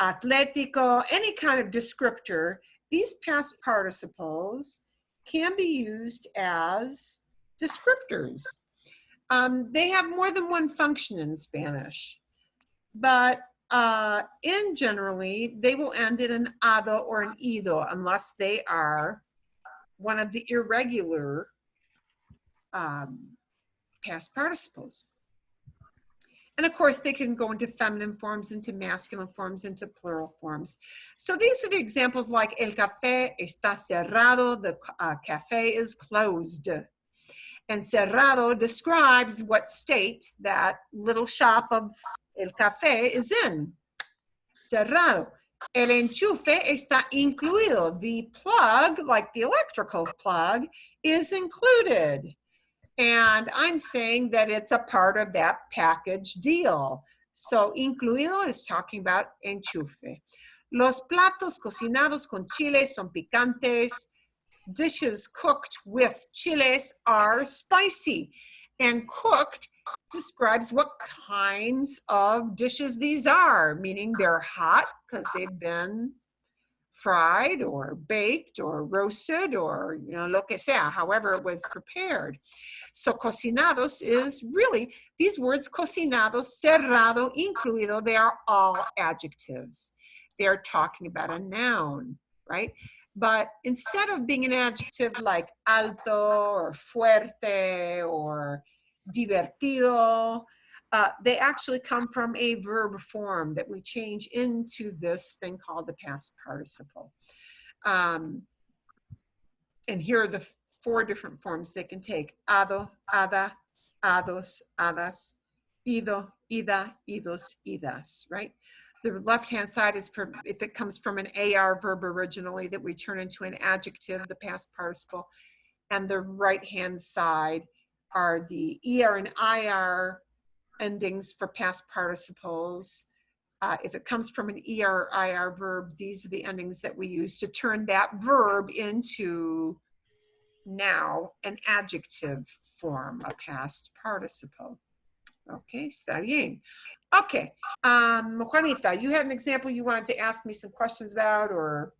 Speaker 1: atlético, any kind of descriptor, these past participles can be used as descriptors. They have more than one function in Spanish, but in generally, they will end in an ado or an ido unless they are one of the irregular past participles. And of course, they can go into feminine forms, into masculine forms, into plural forms. So these are the examples like el café está cerrado, the cafe is closed. And cerrado describes what state that little shop of el café is in. Cerrado. El enchufe está incluido. The plug, like the electrical plug, is included. And I'm saying that it's a part of that package deal. So incluido is talking about enchufe. Los platos cocinados con chiles son picantes. Dishes cooked with chiles are spicy. And cooked describes what kinds of dishes these are, meaning they're hot because they've been fried or baked or roasted or, lo que sea, however it was prepared. So cocinados is really, these words cocinado, cerrado, incluido, they are all adjectives. They're talking about a noun, right? But instead of being an adjective like alto or fuerte or divertido, they actually come from a verb form that we change into this thing called the past participle. And here are the 4 different forms they can take. Ado, ada, ados, adas, ido, ida, idos, idas, right? The left-hand side is for if it comes from an AR verb originally that we turn into an adjective, the past participle. And the right-hand side are the ER and IR endings for past participles. If it comes from an ER or IR verb, these are the endings that we use to turn that verb into now an adjective form, a past participle. Okay, está bien. Okay, Juanita, you had an example you wanted to ask me some questions about, or?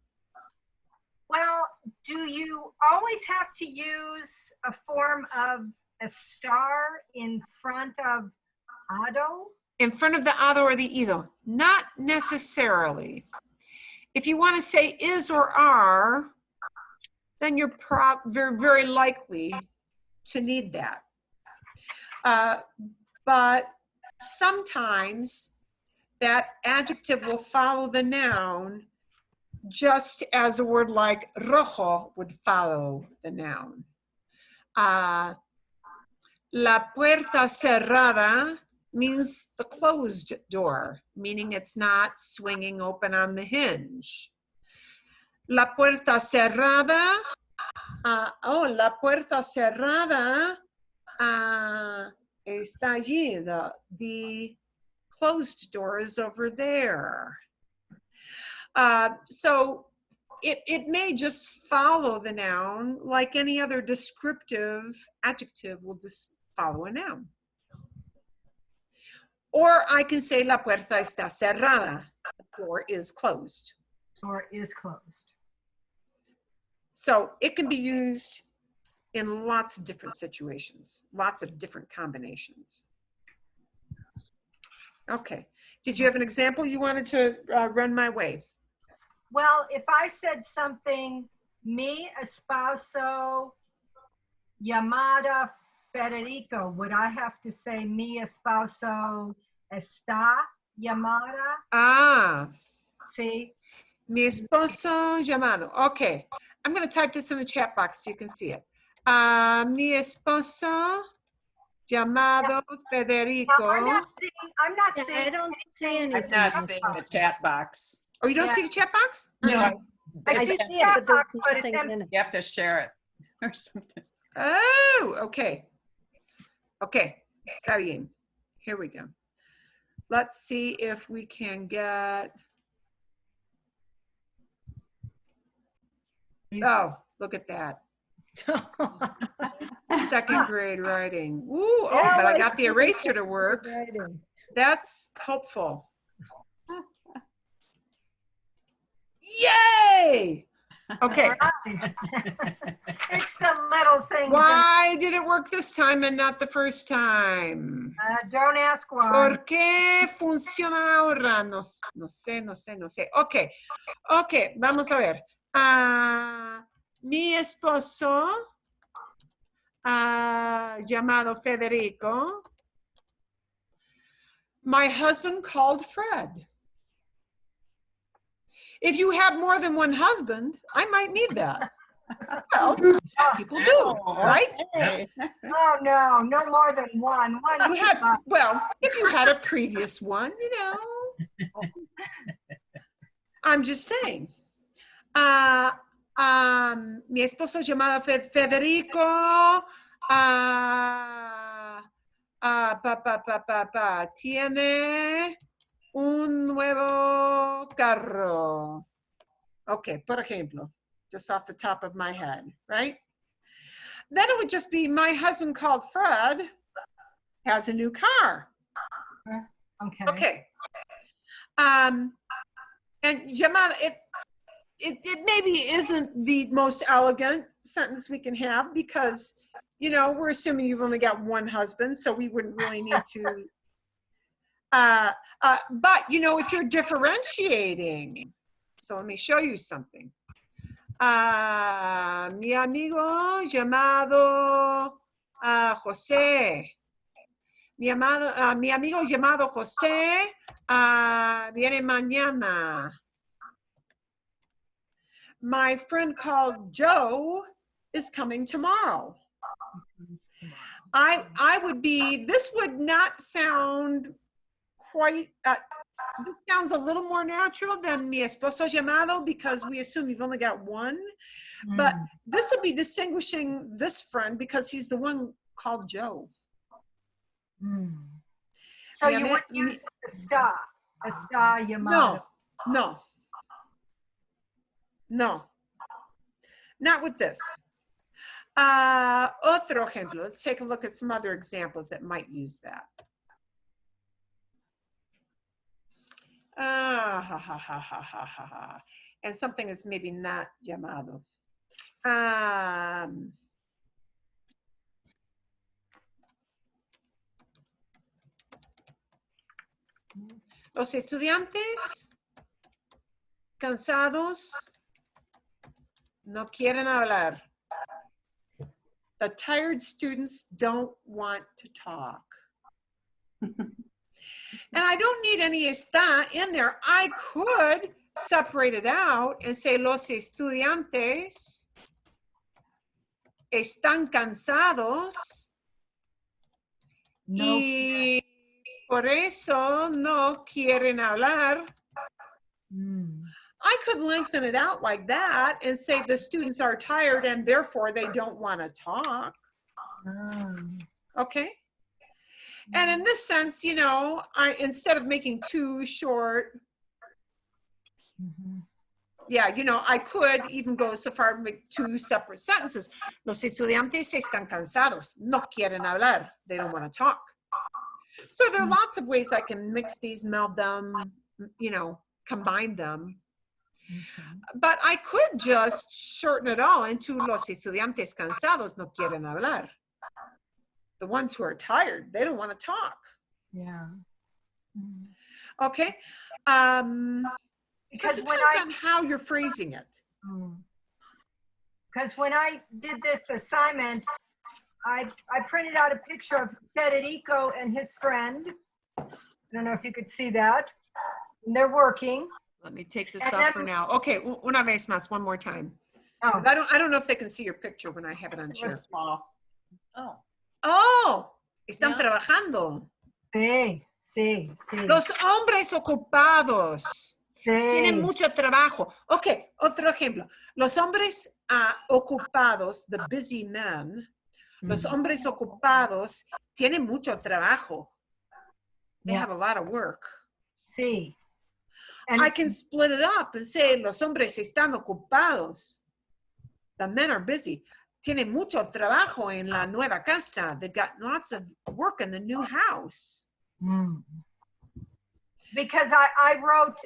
Speaker 9: Well, do you always have to use a form of a star in front of ado?
Speaker 1: In front of the ado or the ido? Not necessarily. If you want to say is or are, then you're very, very likely to need that. But sometimes that adjective will follow the noun just as a word like rojo would follow the noun. La puerta cerrada means the closed door, meaning it's not swinging open on the hinge. La puerta cerrada. La puerta cerrada está allí. The closed door is over there. So it may just follow the noun like any other descriptive adjective will just follow a noun. Or I can say la puerta está cerrada. The door is closed.
Speaker 9: Door is closed.
Speaker 1: So it can be used in lots of different situations, lots of different combinations. Okay. Did you have an example you wanted to run my way?
Speaker 9: Well, if I said something, mi esposo llamada Federico, would I have to say mi esposo está llamada? See?
Speaker 1: Mi esposo llamado. Okay. I'm going to type this in the chat box so you can see it. Mi esposo llamado Federico.
Speaker 9: Now, I'm not seeing
Speaker 8: I don't see anything.
Speaker 11: I'm not seeing the chat box.
Speaker 1: Oh, you don't see the chat box?
Speaker 11: No.
Speaker 8: I see it, but there's nothing in it.
Speaker 11: You have to share it or something.
Speaker 1: Oh, okay. Okay, está bien. Here we go. Let's see if we can get. Oh, look at that. Second grade writing. Ooh, oh, but I got the eraser to work. That's hopeful. Yay! Okay.
Speaker 9: It's the little things.
Speaker 1: Why did it work this time and not the first time?
Speaker 9: Don't ask why.
Speaker 1: ¿Por qué funciona ahora? No sé. Ok, vamos a ver. Mi esposo, llamado Federico. My husband called Fred. If you have more than one husband, I might need that. Well, some people do, right?
Speaker 9: Oh, no more than one.
Speaker 1: Well, if you had a previous one, you know. I'm just saying. Mi esposo llamado Federico tiene un nuevo carro. Okay, por ejemplo, just off the top of my head, right? Then it would just be my husband called Fred has a new car. Okay. And llamada, it maybe isn't the most elegant sentence we can have because, you know, we're assuming you've only got one husband, so we wouldn't really need to. But, you know, if you're differentiating, so let me show you something. Mi amigo llamado José. Mi amigo llamado José viene mañana. My friend called Joe is coming tomorrow. I would be, this would not sound quite, this sounds a little more natural than mi esposo llamado because we assume you've only got one. But this would be distinguishing this friend because he's the one called Joe.
Speaker 9: So you would use está llamado.
Speaker 1: No. Not with this. Otro ejemplo. Let's take a look at some other examples that might use that. And something that's maybe not llamado. Los estudiantes cansados no quieren hablar. The tired students don't want to talk. And I don't need any está in there. I could separate it out and say los estudiantes están cansados y Por eso no quieren hablar. I could lengthen it out like that and say the students are tired and therefore they don't want to talk. Okay. And in this sense, you know, instead of making too short, yeah, you know, I could even go so far and make two separate sentences. Los estudiantes están cansados. No quieren hablar. They don't want to talk. So there are lots of ways I can mix these, meld them, you know, combine them. But I could just shorten it all into los estudiantes cansados no quieren hablar. The ones who are tired, they don't want to talk.
Speaker 9: Yeah.
Speaker 1: Okay.
Speaker 9: Because
Speaker 1: so it
Speaker 9: when
Speaker 1: depends on how you're phrasing it.
Speaker 9: Because when I did this assignment, I printed out a picture of Federico and his friend. I don't know if you could see that. And they're working.
Speaker 1: Let me take this off for now. Okay, una vez más, one more time. 'Cause I don't know if they can see your picture when I have it on share.
Speaker 11: Small. Oh.
Speaker 1: Oh, están trabajando.
Speaker 9: Sí, sí, sí.
Speaker 1: Los hombres ocupados. Tienen mucho trabajo. Ok, otro ejemplo. Los hombres ocupados, the busy men, los hombres ocupados tienen mucho trabajo. They have a lot of work.
Speaker 9: Sí.
Speaker 1: I can split it up and say, los hombres están ocupados. The men are busy. Tienen mucho trabajo en la nueva casa. They've got lots of work in the new house.
Speaker 9: Because I wrote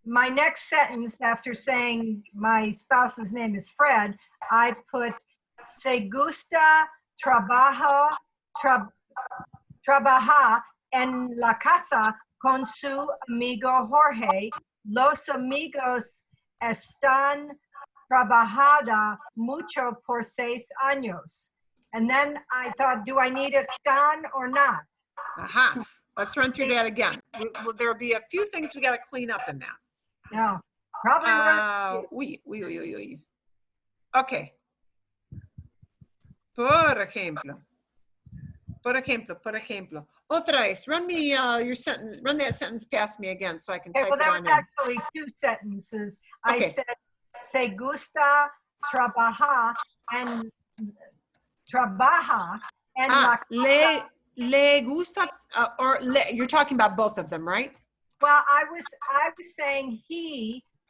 Speaker 9: my next sentence after saying my spouse's name is Fred, I put, se gusta trabajar en la casa con su amigo Jorge. Los amigos están trabajada mucho por 6 años. And then I thought, do I need a están or not?
Speaker 1: Aha. Let's run through that again. There'll be a few things we got to clean up in that.
Speaker 9: No, probably.
Speaker 1: Uy. Okay. Por ejemplo. Otra vez. Run me your sentence. Run that sentence past me again so I can type
Speaker 9: Well,
Speaker 1: it
Speaker 9: that
Speaker 1: on
Speaker 9: was
Speaker 1: in.
Speaker 9: actually 2 sentences.
Speaker 1: Okay.
Speaker 9: I said, se gusta trabajar en la casa.
Speaker 1: Le gusta, you're talking about both of them, right?
Speaker 9: Well, I was saying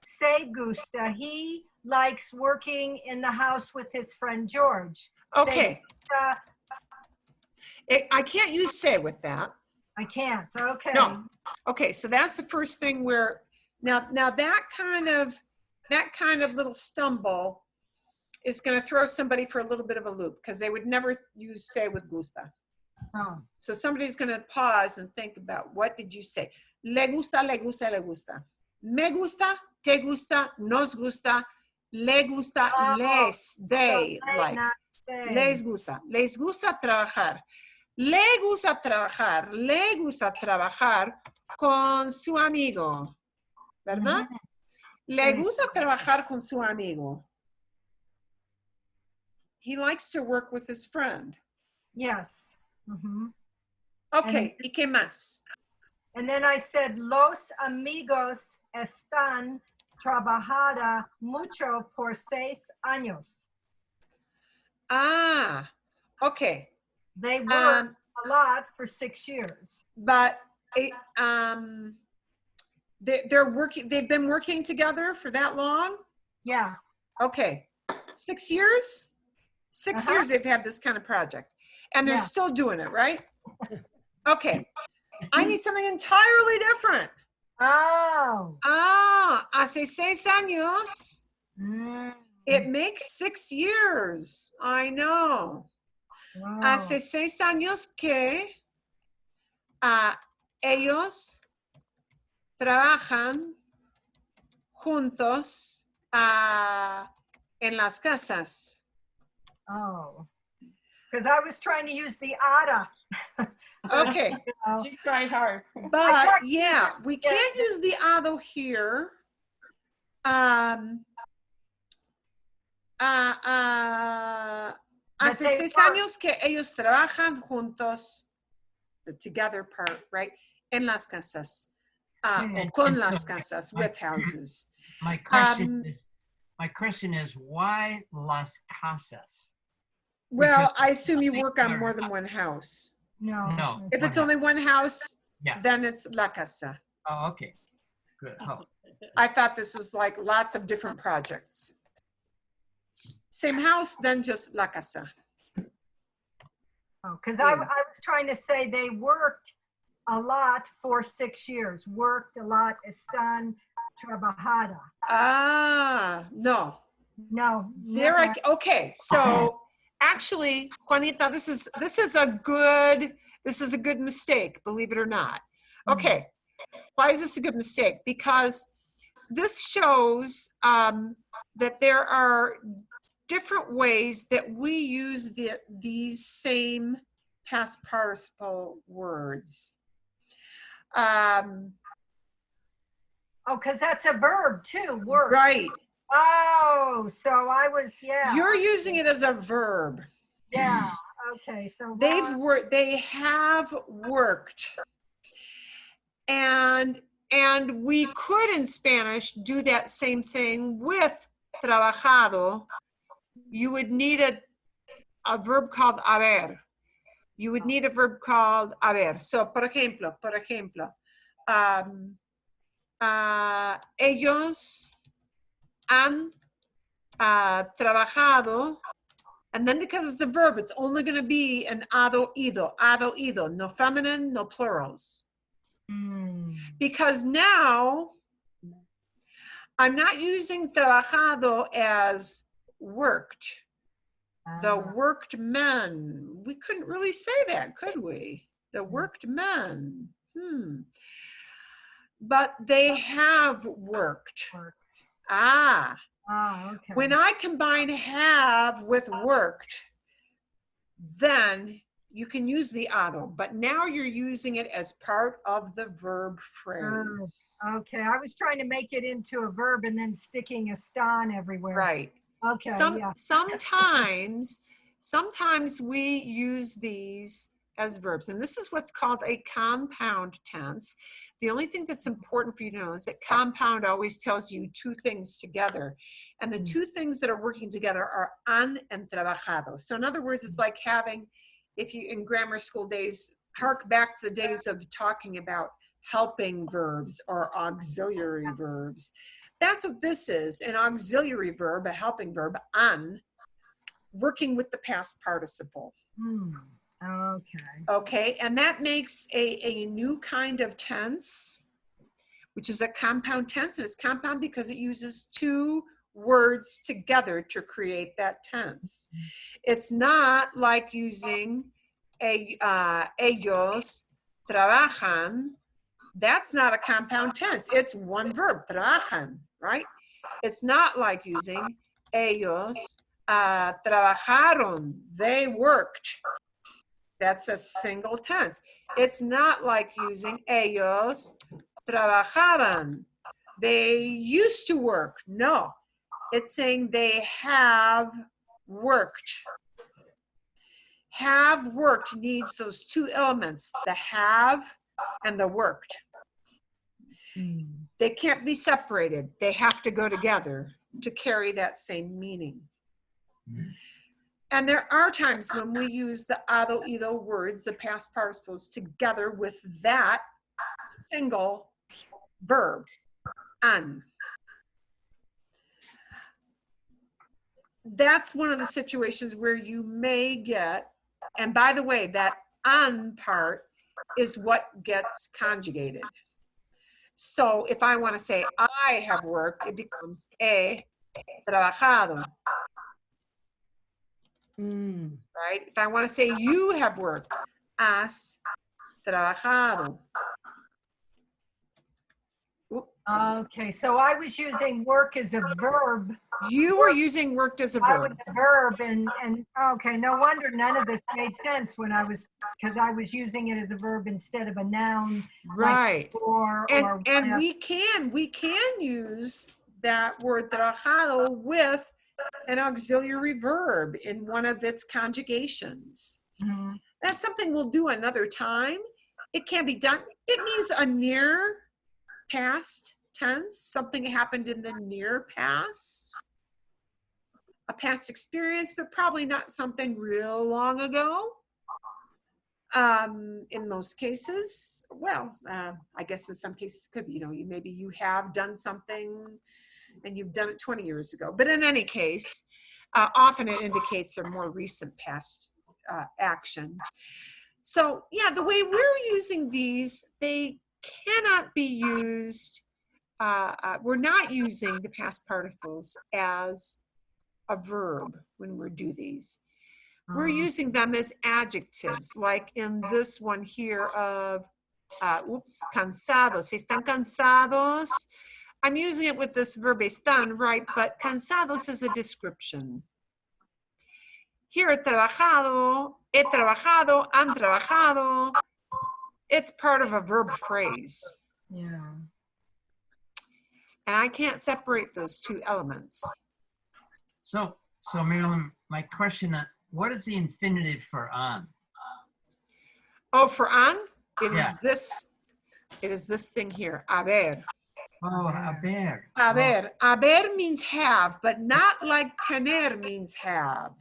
Speaker 9: se gusta, he likes working in the house with his friend George.
Speaker 1: Okay. I can't use say with that.
Speaker 9: I can't, okay.
Speaker 1: No. Okay, so that's the first thing where, now that kind of little stumble is going to throw somebody for a little bit of a loop because they would never use say with gusta.
Speaker 9: Oh.
Speaker 1: So somebody's going to pause and think about, what did you say? Le gusta, le gusta, le gusta. Me gusta, te gusta, nos gusta, le gusta, les, they like. Les gusta trabajar. Le gusta trabajar con su amigo, ¿verdad? Le gusta trabajar con su amigo. He likes to work with his friend.
Speaker 9: Yes.
Speaker 1: Okay, ¿y qué más?
Speaker 9: And then I said, los amigos están trabajada mucho por 6 años.
Speaker 1: Okay.
Speaker 9: They work a lot for 6 years.
Speaker 1: But they're working. They've been working together for that long?
Speaker 9: Yeah.
Speaker 1: Okay. 6 years? 6 years they've had this kind of project. And they're still doing it, right? Okay. I need something entirely different. Hace 6 años. It makes 6 years. I know.
Speaker 9: Wow.
Speaker 1: Hace 6 años que ellos trabajan juntos en las casas.
Speaker 9: Oh, because I was trying to use the ada.
Speaker 1: Okay.
Speaker 11: She tried hard.
Speaker 1: But yeah, we can't use the ado here. Hace 6 años que ellos trabajan juntos the together part, right? En las casas,
Speaker 10: And-
Speaker 1: o con
Speaker 10: and so
Speaker 1: las casas,
Speaker 10: my-
Speaker 1: with houses.
Speaker 10: My question is why las casas?
Speaker 1: Well,
Speaker 10: Because
Speaker 1: I assume you work on
Speaker 10: are-
Speaker 1: more than one house.
Speaker 10: No.
Speaker 1: If it's only one house,
Speaker 10: Yes.
Speaker 1: then it's la casa.
Speaker 10: Oh, okay. Good. Oh.
Speaker 1: I thought this was like lots of different projects. Same house, then just la casa.
Speaker 9: Because I was trying to say they worked a lot for 6 years. Worked a lot, están trabajada.
Speaker 1: Ah, no.
Speaker 9: No.
Speaker 1: There I, okay, so actually, Juanita, this is a good mistake, believe it or not. Okay, why is this a good mistake? Because this shows that there are different ways that we use these same past participle words.
Speaker 9: Oh, because that's a verb too, work.
Speaker 1: Right.
Speaker 9: Oh, so I was, yeah.
Speaker 1: You're using it as a verb.
Speaker 9: Yeah, okay, so
Speaker 1: They have worked. And we could in Spanish do that same thing with trabajado. You would need a verb called haber. You would need a verb called haber. So, por ejemplo, ellos han trabajado, and then because it's a verb, it's only going to be an hado ido, no feminine, no plurals. Because now I'm not using trabajado as worked. The worked men. We couldn't really say that, could we? The worked men. But they have worked. Ah.
Speaker 9: Okay.
Speaker 1: When I combine have with worked, then you can use the hado, but now you're using it as part of the verb phrase.
Speaker 9: Okay, I was trying to make it into a verb and then sticking a stan everywhere.
Speaker 1: Right.
Speaker 9: Okay, yeah.
Speaker 1: Sometimes we use these as verbs, and this is what's called a compound tense. The only thing that's important for you to know is that compound always tells you two things together, and the two things that are working together are han and trabajado. So in other words, it's like having, if you in grammar school days, hark back to the days of talking about helping verbs or auxiliary verbs. That's what this is, an auxiliary verb, a helping verb, an, working with the past participle.
Speaker 9: Okay.
Speaker 1: Okay, and that makes a new kind of tense, which is a compound tense, and it's compound because it uses two words together to create that tense. It's not like using ellos trabajan. That's not a compound tense. It's one verb, trabajan, right? It's not like using ellos trabajaron. They worked. That's a single tense. It's not like using ellos trabajaban. They used to work. No, it's saying they have worked. Have worked needs those two elements, the have and the worked. They can't be separated. They have to go together to carry that same meaning. And there are times when we use the hado ido words, the past participles, together with that single verb, an. That's one of the situations where you may get, and by the way, that an part is what gets conjugated. So if I want to say I have worked, it becomes he trabajado. Right? If I want to say you have worked, has trabajado.
Speaker 9: Okay, so I was using work as a verb.
Speaker 1: You were using worked as a
Speaker 9: I
Speaker 1: verb.
Speaker 9: was a verb, and okay, no wonder none of this made sense when I was, because I was using it as a verb instead of a noun.
Speaker 1: Right.
Speaker 9: Like or
Speaker 1: and we can use that word trabajado with an auxiliary verb in one of its conjugations. That's something we'll do another time. It can be done. It means a near past tense. Something happened in the near past. A past experience, but probably not something real long ago. In most cases, well, I guess in some cases it could be, maybe you have done something and you've done it 20 years ago. But in any case, often it indicates a more recent past action. So yeah, the way we're using these, they cannot be used, we're not using the past participles as a verb when we do these. We're using them as adjectives, like in this one here of, cansados. Están cansados. I'm using it with this verb están, right? But cansados is a description. Here, he trabajado, han trabajado. It's part of a verb phrase.
Speaker 9: Yeah.
Speaker 1: And I can't separate those two elements.
Speaker 10: So Marilyn, my question, what is the infinitive for on?
Speaker 1: Oh, for on, it
Speaker 10: Yeah.
Speaker 1: is this thing here, haber.
Speaker 10: Oh, haber.
Speaker 1: Haber. Haber means have, but not like tener means have.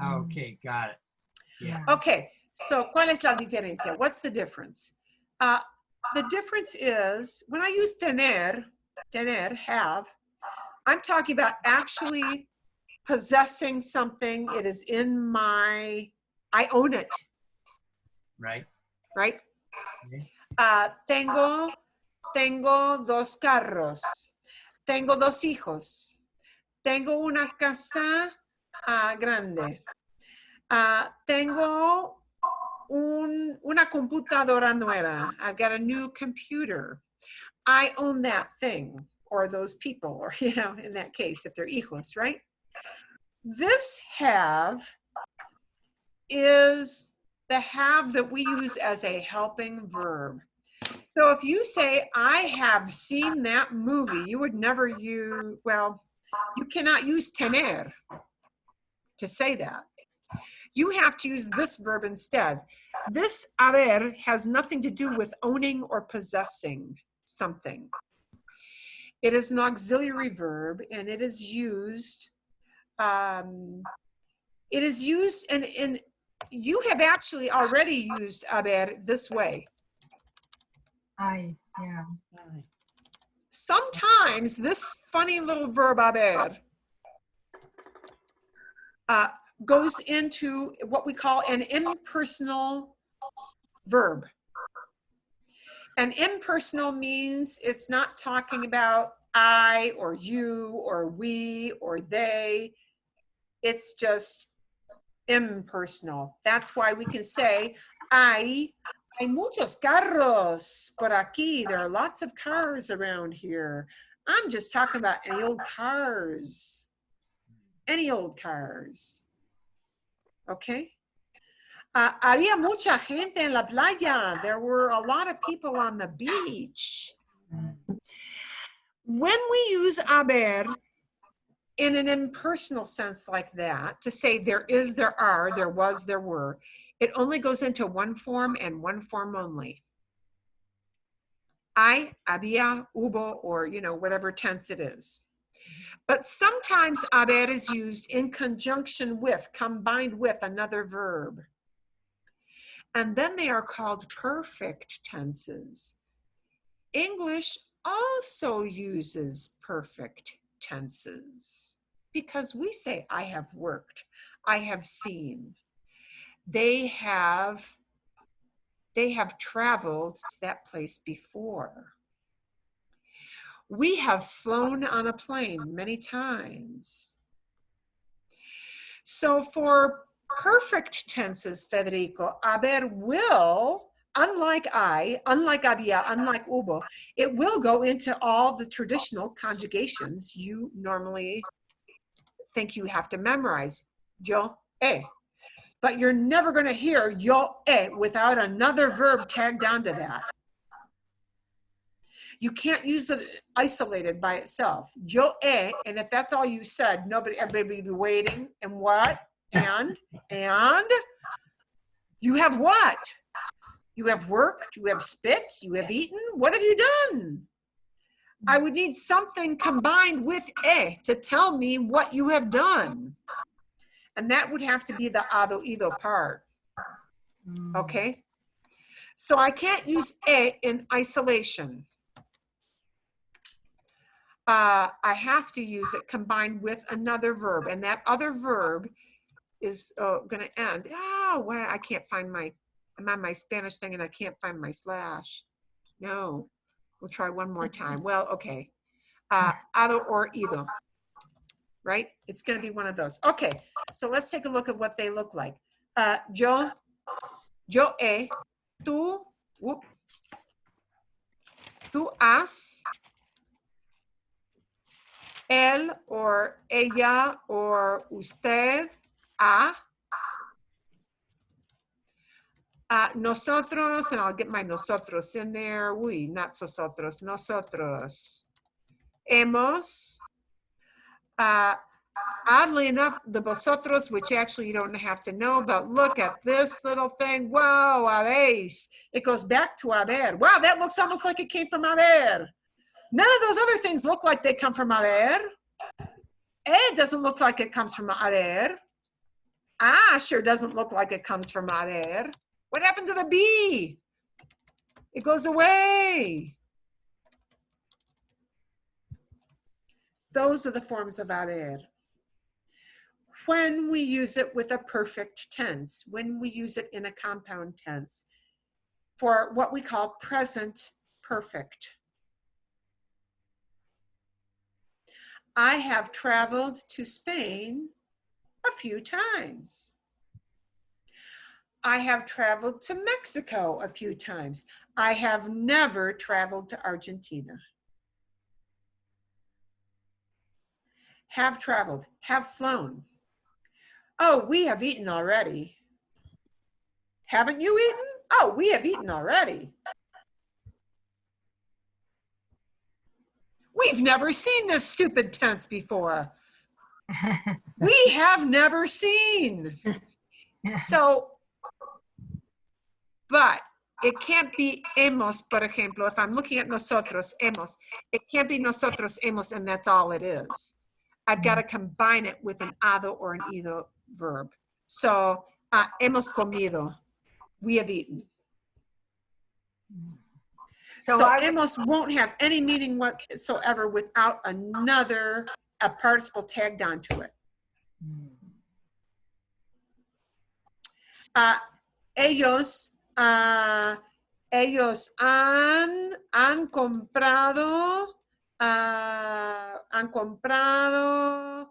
Speaker 10: Okay, got it. Yeah.
Speaker 1: Okay, so ¿cuál es la diferencia? What's the difference? The difference is when I use tener, have, I'm talking about actually possessing something. It is in my, I own it.
Speaker 10: Right.
Speaker 1: Right?
Speaker 10: Okay.
Speaker 1: Tengo dos carros. Tengo dos hijos. Tengo una casa grande. Tengo una computadora nueva. I've got a new computer. I own that thing, or those people, or, in that case, if they're hijos, right? This have is the have that we use as a helping verb. So if you say, I have seen that movie, you would never use, well, you cannot use tener to say that. You have to use this verb instead. This haber has nothing to do with owning or possessing something. It is an auxiliary verb, and it is used, and you have actually already used haber this way.
Speaker 9: Yeah.
Speaker 1: Sometimes this funny little verb haber goes into what we call an impersonal verb. An impersonal means it's not talking about I or you or we or they. It's just impersonal. That's why we can say, hay muchos carros por aquí. There are lots of cars around here. I'm just talking about any old cars. Any old cars. Okay? Había mucha gente en la playa. There were a lot of people on the beach. When we use haber in an impersonal sense like that, to say there is, there are, there was, there were, it only goes into one form and one form only. Hay, había, hubo, or, whatever tense it is. But sometimes haber is used in conjunction with, combined with another verb. And then they are called perfect tenses. English also uses perfect tenses because we say, I have worked, I have seen. They have traveled to that place before. We have flown on a plane many times. So for perfect tenses, Federico, haber will, unlike había, unlike hubo, it will go into all the traditional conjugations you normally think you have to memorize. Yo, But you're never going to hear yo, without another verb tagged onto that. You can't use it isolated by itself. Yo, and if that's all you said, everybody will be waiting. And what? And you have what? You have worked, you have spit, you have eaten. What have you done? I would need something combined with e to tell me what you have done. And that would have to be the ado, ido part. Okay? So I can't use e in isolation. I have to use it combined with another verb. And that other verb is going to end. Well, I can't find I'm on my Spanish thing and I can't find my slash. No, we'll try one more time. Well, okay. Ado or ido, right? It's going to be one of those. Okay, so let's take a look at what they look like. Yo he, tú has, él or ella or usted ha. Nosotros, and I'll get my nosotros in there. Uy, not nosotros, nosotros. Hemos. Oddly enough, the vosotros, which actually you don't have to know, but look at this little thing. Whoa, habéis. It goes back to haber. Wow, that looks almost like it came from haber. None of those other things look like they come from haber. Doesn't look like it comes from haber. Sure doesn't look like it comes from haber. What happened to the B? It goes away. Those are the forms of haber. When we use it with a perfect tense, when we use it in a compound tense, for what we call present perfect. I have traveled to Spain a few times. I have traveled to Mexico a few times. I have never traveled to Argentina. Have traveled, have flown. Oh, we have eaten already. Haven't you eaten? Oh, we have eaten already. We've never seen this stupid tense before. We have never seen. So, but it can't be hemos, por ejemplo. If I'm looking at nosotros, hemos, it can't be nosotros, hemos, and that's all it is. I've got to combine it with an ado or an ido verb. So, hemos comido, we have eaten. So hemos won't have any meaning whatsoever without a participle tagged onto it. Ellos han comprado, han comprado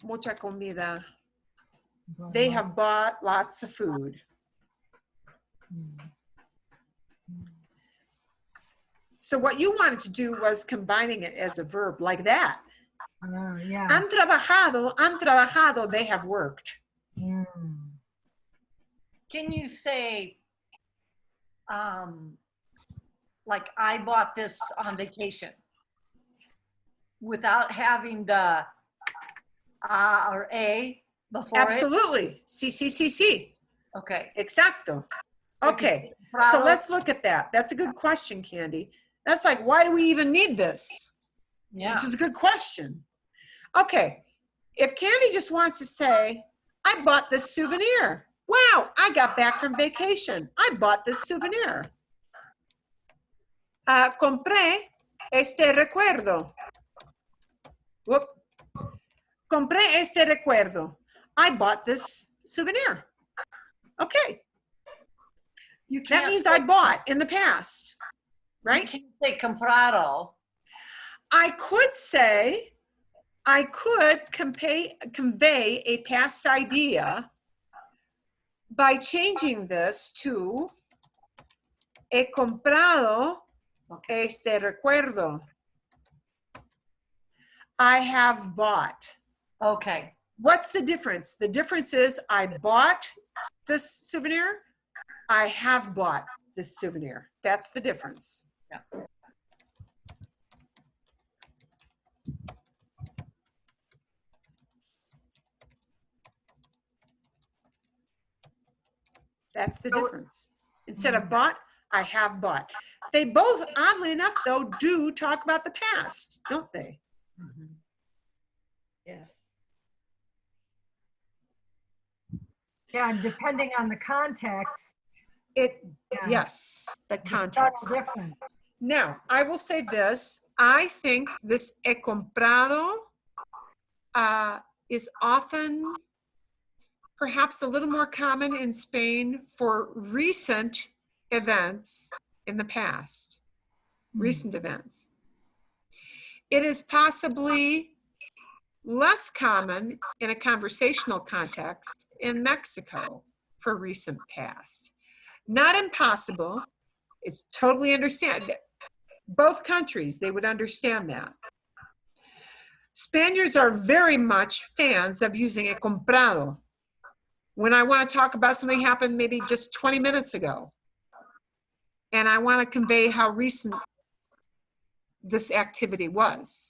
Speaker 1: mucha comida. They have bought lots of food. So what you wanted to do was combining it as a verb like that.
Speaker 9: Yeah.
Speaker 1: Han trabajado, they have worked.
Speaker 13: Can you say, like, I bought this on vacation without having the or a before
Speaker 1: Absolutely. Sí.
Speaker 13: Okay.
Speaker 1: Exacto. Okay. So let's look at that. That's a good question, Candy. That's like, why do we even need this?
Speaker 13: Yeah.
Speaker 1: Which is a good question. Okay. If Candy just wants to say, I bought this souvenir. Wow, I got back from vacation. I bought this souvenir. Compré este recuerdo. Whoop. Compré este recuerdo. I bought this souvenir. Okay. That means I bought in the past, right?
Speaker 13: You can't say comprado.
Speaker 1: I could convey a past idea by changing this to he comprado este recuerdo. I have bought.
Speaker 13: Okay.
Speaker 1: What's the difference? The difference is I bought this souvenir. I have bought this souvenir. That's the difference.
Speaker 13: Yes.
Speaker 1: That's the difference. Instead of bought, I have bought. They both, oddly enough, though, do talk about the past, don't they?
Speaker 9: Yes. Yeah, and depending on the context.
Speaker 1: Yes, the
Speaker 9: It's
Speaker 1: context.
Speaker 9: subtle difference.
Speaker 1: Now, I will say this. I think this he comprado is often perhaps a little more common in Spain for recent events in the past, recent events. It is possibly less common in a conversational context in Mexico for recent past. Not impossible. It's totally understand. Both countries, they would understand that. Spaniards are very much fans of using he comprado. When I want to talk about something happened maybe just 20 minutes ago, and I want to convey how recent this activity was.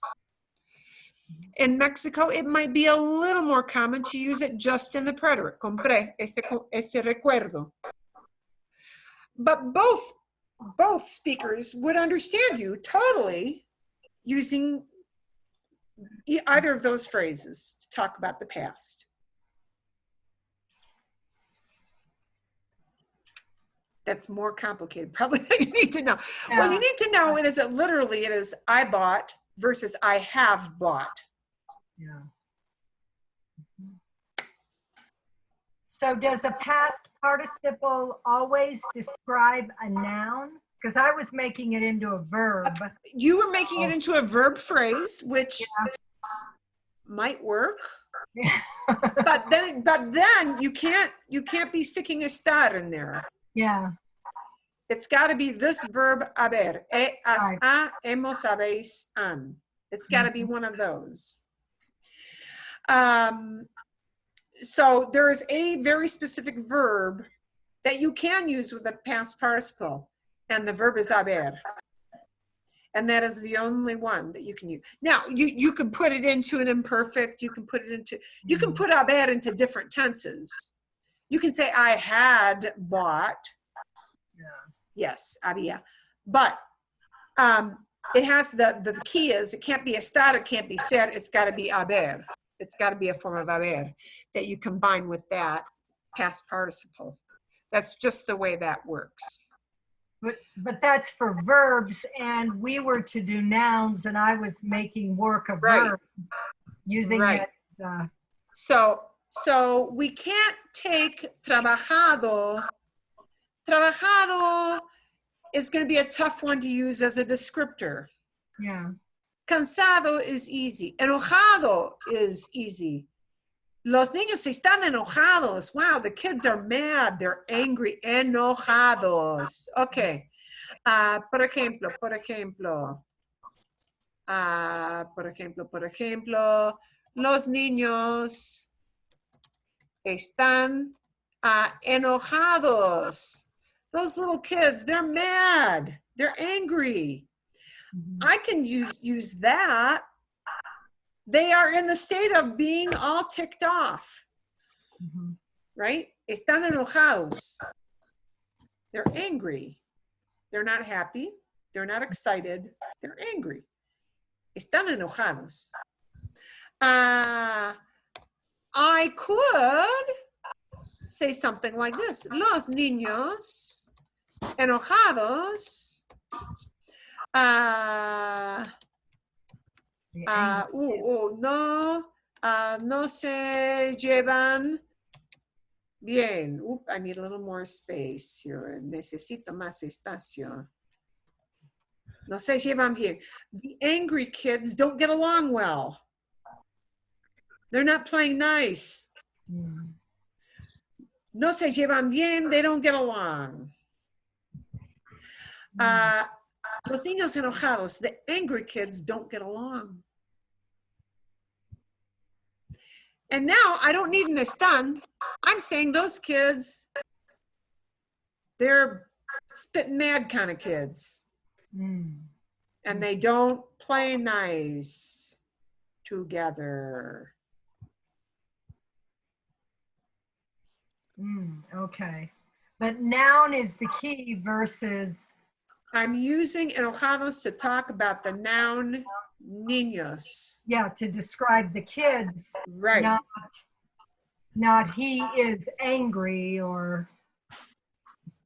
Speaker 1: In Mexico, it might be a little more common to use it just in the preterite. Compré este recuerdo. But both speakers would understand you totally using either of those phrases to talk about the past. That's more complicated, probably than you need to know.
Speaker 9: Yeah.
Speaker 1: Well, you need to know it is literally, it is I bought versus I have bought.
Speaker 9: Yeah. So does a past participle always describe a noun? Because I was making it into a verb.
Speaker 1: You were making it into a verb phrase, which might work. but then you can't be sticking a estar in there.
Speaker 9: Yeah.
Speaker 1: It's got to be this verb haber. Has, a, hemos, habéis, han. It's got to be one of those. So there is a very specific verb that you can use with a past participle, and the verb is haber. And that is the only one that you can use. Now, you can put it into an imperfect, you can put haber into different tenses. You can say, I had bought. Yes, había. But it has the key is it can't be estar, it can't be ser, it's got to be haber. It's got to be a form of haber that you combine with that past participle. That's just the way that works.
Speaker 9: But that's for verbs, and we were to do nouns, and I was making work of verb using it.
Speaker 1: So we can't take trabajado. Trabajado is going to be a tough one to use as a descriptor.
Speaker 9: Yeah.
Speaker 1: Cansado is easy. Enojado is easy. Los niños están enojados. Wow, the kids are mad. They're angry. Enojados. Okay. Por ejemplo. Los niños están enojados. Those little kids, they're mad. They're angry. I can use that. They are in the state of being all ticked off, right? Están enojados. They're angry. They're not happy. They're not excited. They're angry. Están enojados. I could say something like this. Los niños enojados no se llevan bien. I need a little more space here. Necesito más espacio. No se llevan bien. The angry kids don't get along well. They're not playing nice. No se llevan bien. They don't get along. Los niños enojados, the angry kids don't get along. And now I don't need an están. I'm saying those kids, they're spitting mad kind of kids. And they don't play nice together.
Speaker 9: Okay. But noun is the key versus.
Speaker 1: I'm using enojados to talk about the noun niños.
Speaker 9: Yeah, to describe the kids.
Speaker 1: Right.
Speaker 9: Not he is angry or.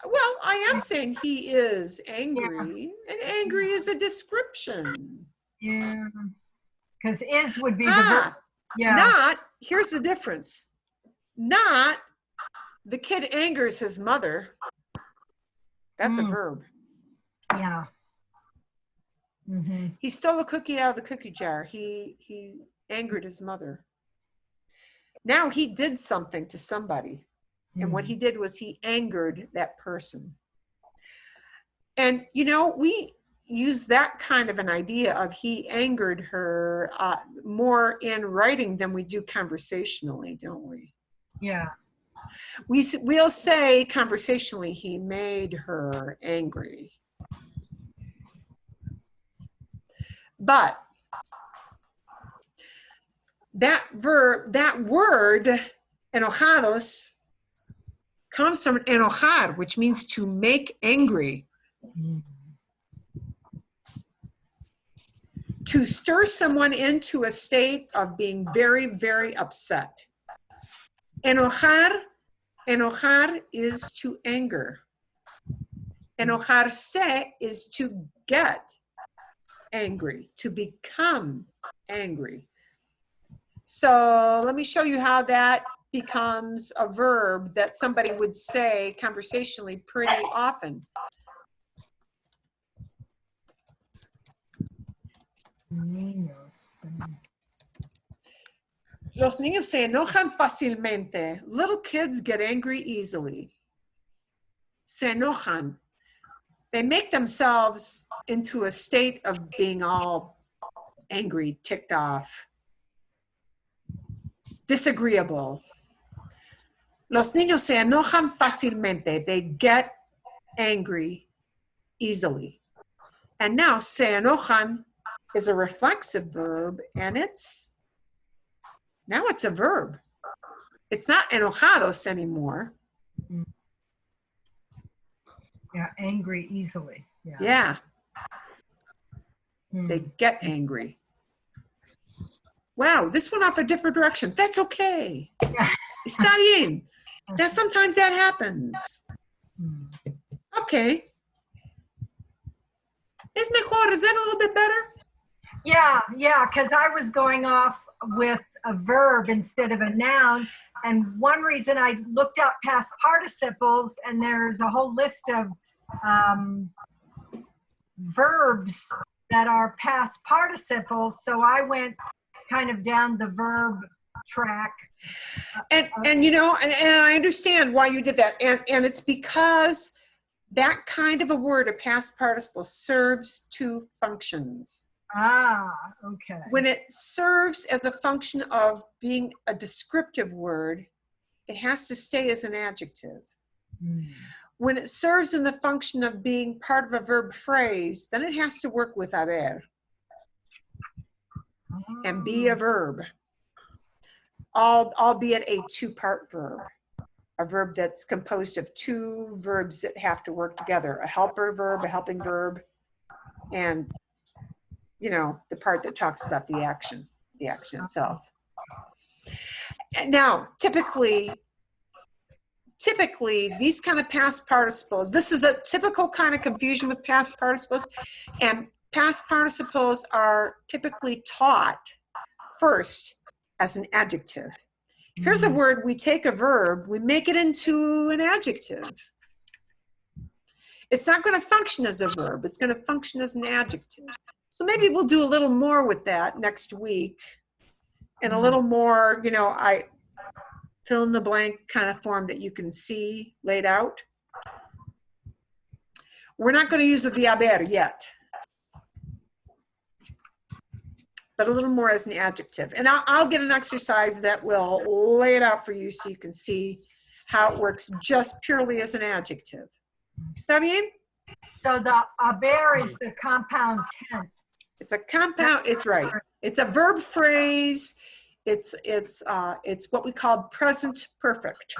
Speaker 1: Well, I am saying he is angry, and angry is a description.
Speaker 9: Yeah. Because is would be the verb. Yeah.
Speaker 1: Not, here's the difference. Not, the kid angers his mother. That's a verb.
Speaker 9: Yeah. Mm-hmm.
Speaker 1: He stole a cookie out of the cookie jar. He angered his mother. Now he did something to somebody. And what he did was he angered that person. And, you know, we use that kind of an idea of he angered her more in writing than we do conversationally, don't we?
Speaker 9: Yeah.
Speaker 1: We'll say conversationally, he made her angry. But that verb, that word, enojados, comes from enojar, which means to make angry. To stir someone into a state of being very, very upset. Enojar is to anger. Enojarse is to get angry, to become angry. So let me show you how that becomes a verb that somebody would say conversationally pretty often. Los niños se enojan fácilmente. Little kids get angry easily. Se enojan. They make themselves into a state of being all angry, ticked off, disagreeable. Los niños se enojan fácilmente. They get angry easily. And now se enojan is a reflexive verb, and now it's a verb. It's not enojados anymore.
Speaker 9: Yeah, angry easily.
Speaker 1: Yeah. They get angry. Wow, this went off a different direction. That's okay. Está bien. Sometimes that happens. Okay. Es mejor. Is that a little bit better?
Speaker 9: Yeah, because I was going off with a verb instead of a noun. And one reason I looked up past participles, and there's a whole list of verbs that are past participles. So I went kind of down the verb track.
Speaker 1: And you know, and I understand why you did that. And it's because that kind of a word, a past participle, serves two functions.
Speaker 9: Ah, okay.
Speaker 1: When it serves as a function of being a descriptive word, it has to stay as an adjective. When it serves in the function of being part of a verb phrase, then it has to work with haber and be a verb, albeit a two-part verb, a verb that's composed of two verbs that have to work together, a helper verb, a helping verb, and you know, the part that talks about the action itself. And now, typically, these kind of past participles, this is a typical kind of confusion with past participles, and past participles are typically taught first as an adjective. Here's a word, we take a verb, we make it into an adjective. It's not going to function as a verb, it's going to function as an adjective. So maybe we'll do a little more with that next week, and a little more, you know, I fill in the blank kind of form that you can see laid out. We're not going to use the haber yet, but a little more as an adjective. And I'll get an exercise that will lay it out for you so you can see how it works just purely as an adjective. Está bien?
Speaker 9: So the haber is the compound tense.
Speaker 1: It's a compound, it's right. It's a verb phrase. It's what we call present perfect.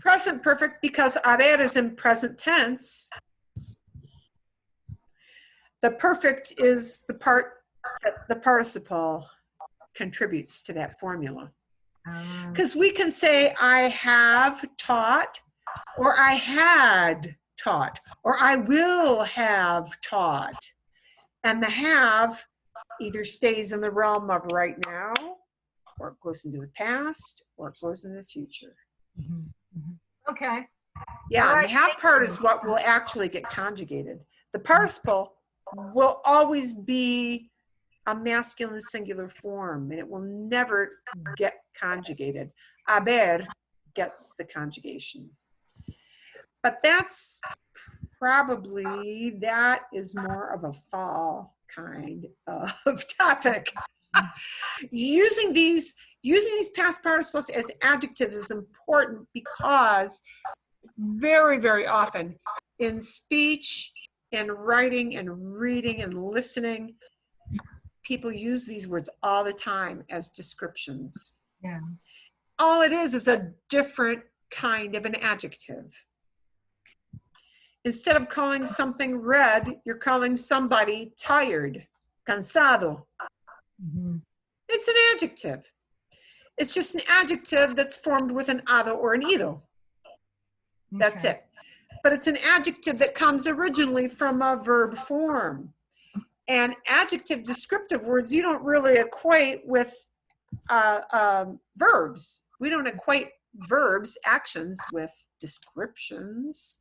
Speaker 1: Present perfect because haber is in present tense. The perfect is the part that the participle contributes to that formula. Because we can say I have taught, or I had taught, or I will have taught. And the have either stays in the realm of right now, or it goes into the past, or it goes into the future.
Speaker 9: Okay.
Speaker 1: Yeah,
Speaker 9: All
Speaker 1: and
Speaker 9: right,
Speaker 1: the have
Speaker 9: thank
Speaker 1: part
Speaker 9: you.
Speaker 1: is what will actually get conjugated. The participle will always be a masculine singular form, and it will never get conjugated. Haber gets the conjugation. But that is more of a fall kind of topic. Using these past participles as adjectives is important because very, very often in speech, in writing, and reading, and listening, people use these words all the time as descriptions.
Speaker 9: Yeah.
Speaker 1: All it is a different kind of an adjective. Instead of calling something red, you're calling somebody tired, cansado. It's an adjective. It's just an adjective that's formed with an ado or an ido. That's it. But it's an adjective that comes originally from a verb form. And adjective descriptive words you don't really equate with verbs. We don't equate verbs, actions, with descriptions.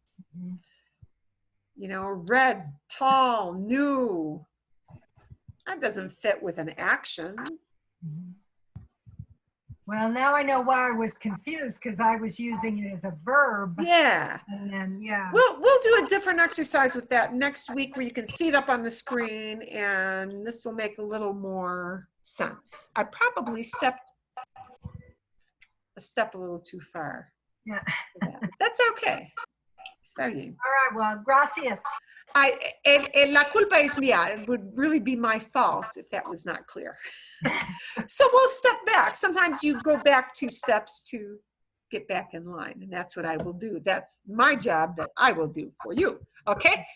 Speaker 1: You know, red, tall, new. That doesn't fit with an action.
Speaker 9: Well, now I know why I was confused because I was using it as a verb.
Speaker 1: Yeah.
Speaker 9: And then, yeah.
Speaker 1: We'll do a different exercise with that next week where you can see it up on the screen, and this will make a little more sense. I probably stepped a step a little too far.
Speaker 9: Yeah.
Speaker 1: That's okay. Está bien.
Speaker 9: All right, well, gracias.
Speaker 1: La culpa es mía. It would really be my fault if that was not clear. So we'll step back. Sometimes you go back 2 steps to get back in line, and that's what I will do. That's my job that I will do for you. Okay?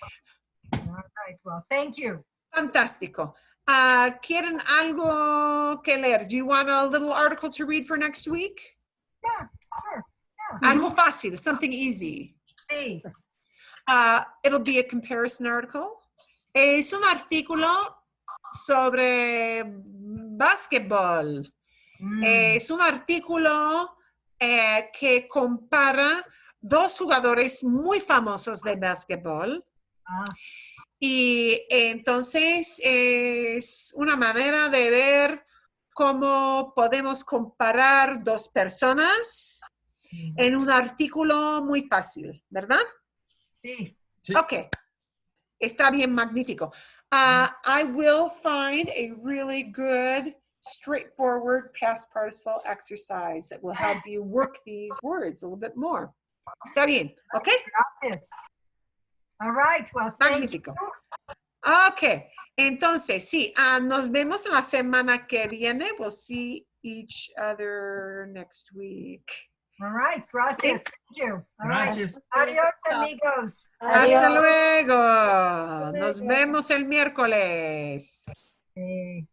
Speaker 9: All right, well, thank you.
Speaker 1: Fantástico. ¿Quieren algo que leer? Do you want a little article to read for next week?
Speaker 9: Yeah, sure. Yeah.
Speaker 1: Algo fácil, something easy.
Speaker 9: Sí.
Speaker 1: It'll be a comparison article. Es un artículo sobre básquetbol. Es un artículo que compara 2 jugadores muy famosos de básquetbol. Y entonces es una manera de ver cómo podemos comparar 2 personas en un artículo muy fácil, ¿verdad?
Speaker 9: Sí.
Speaker 1: Ok. Está bien, magnífico. I will find a really good, straightforward past participle exercise that will help you work these words a little bit more. Está bien, ¿ok?
Speaker 9: Gracias. All right, well, thank you.
Speaker 1: Magnífico. Ok, entonces, sí, nos vemos la semana que viene. We'll see each other next week.
Speaker 9: All right, gracias. Thank you. All right.
Speaker 10: Gracias.
Speaker 9: Adiós, amigos.
Speaker 1: Hasta luego. Nos vemos el miércoles.
Speaker 9: Sí.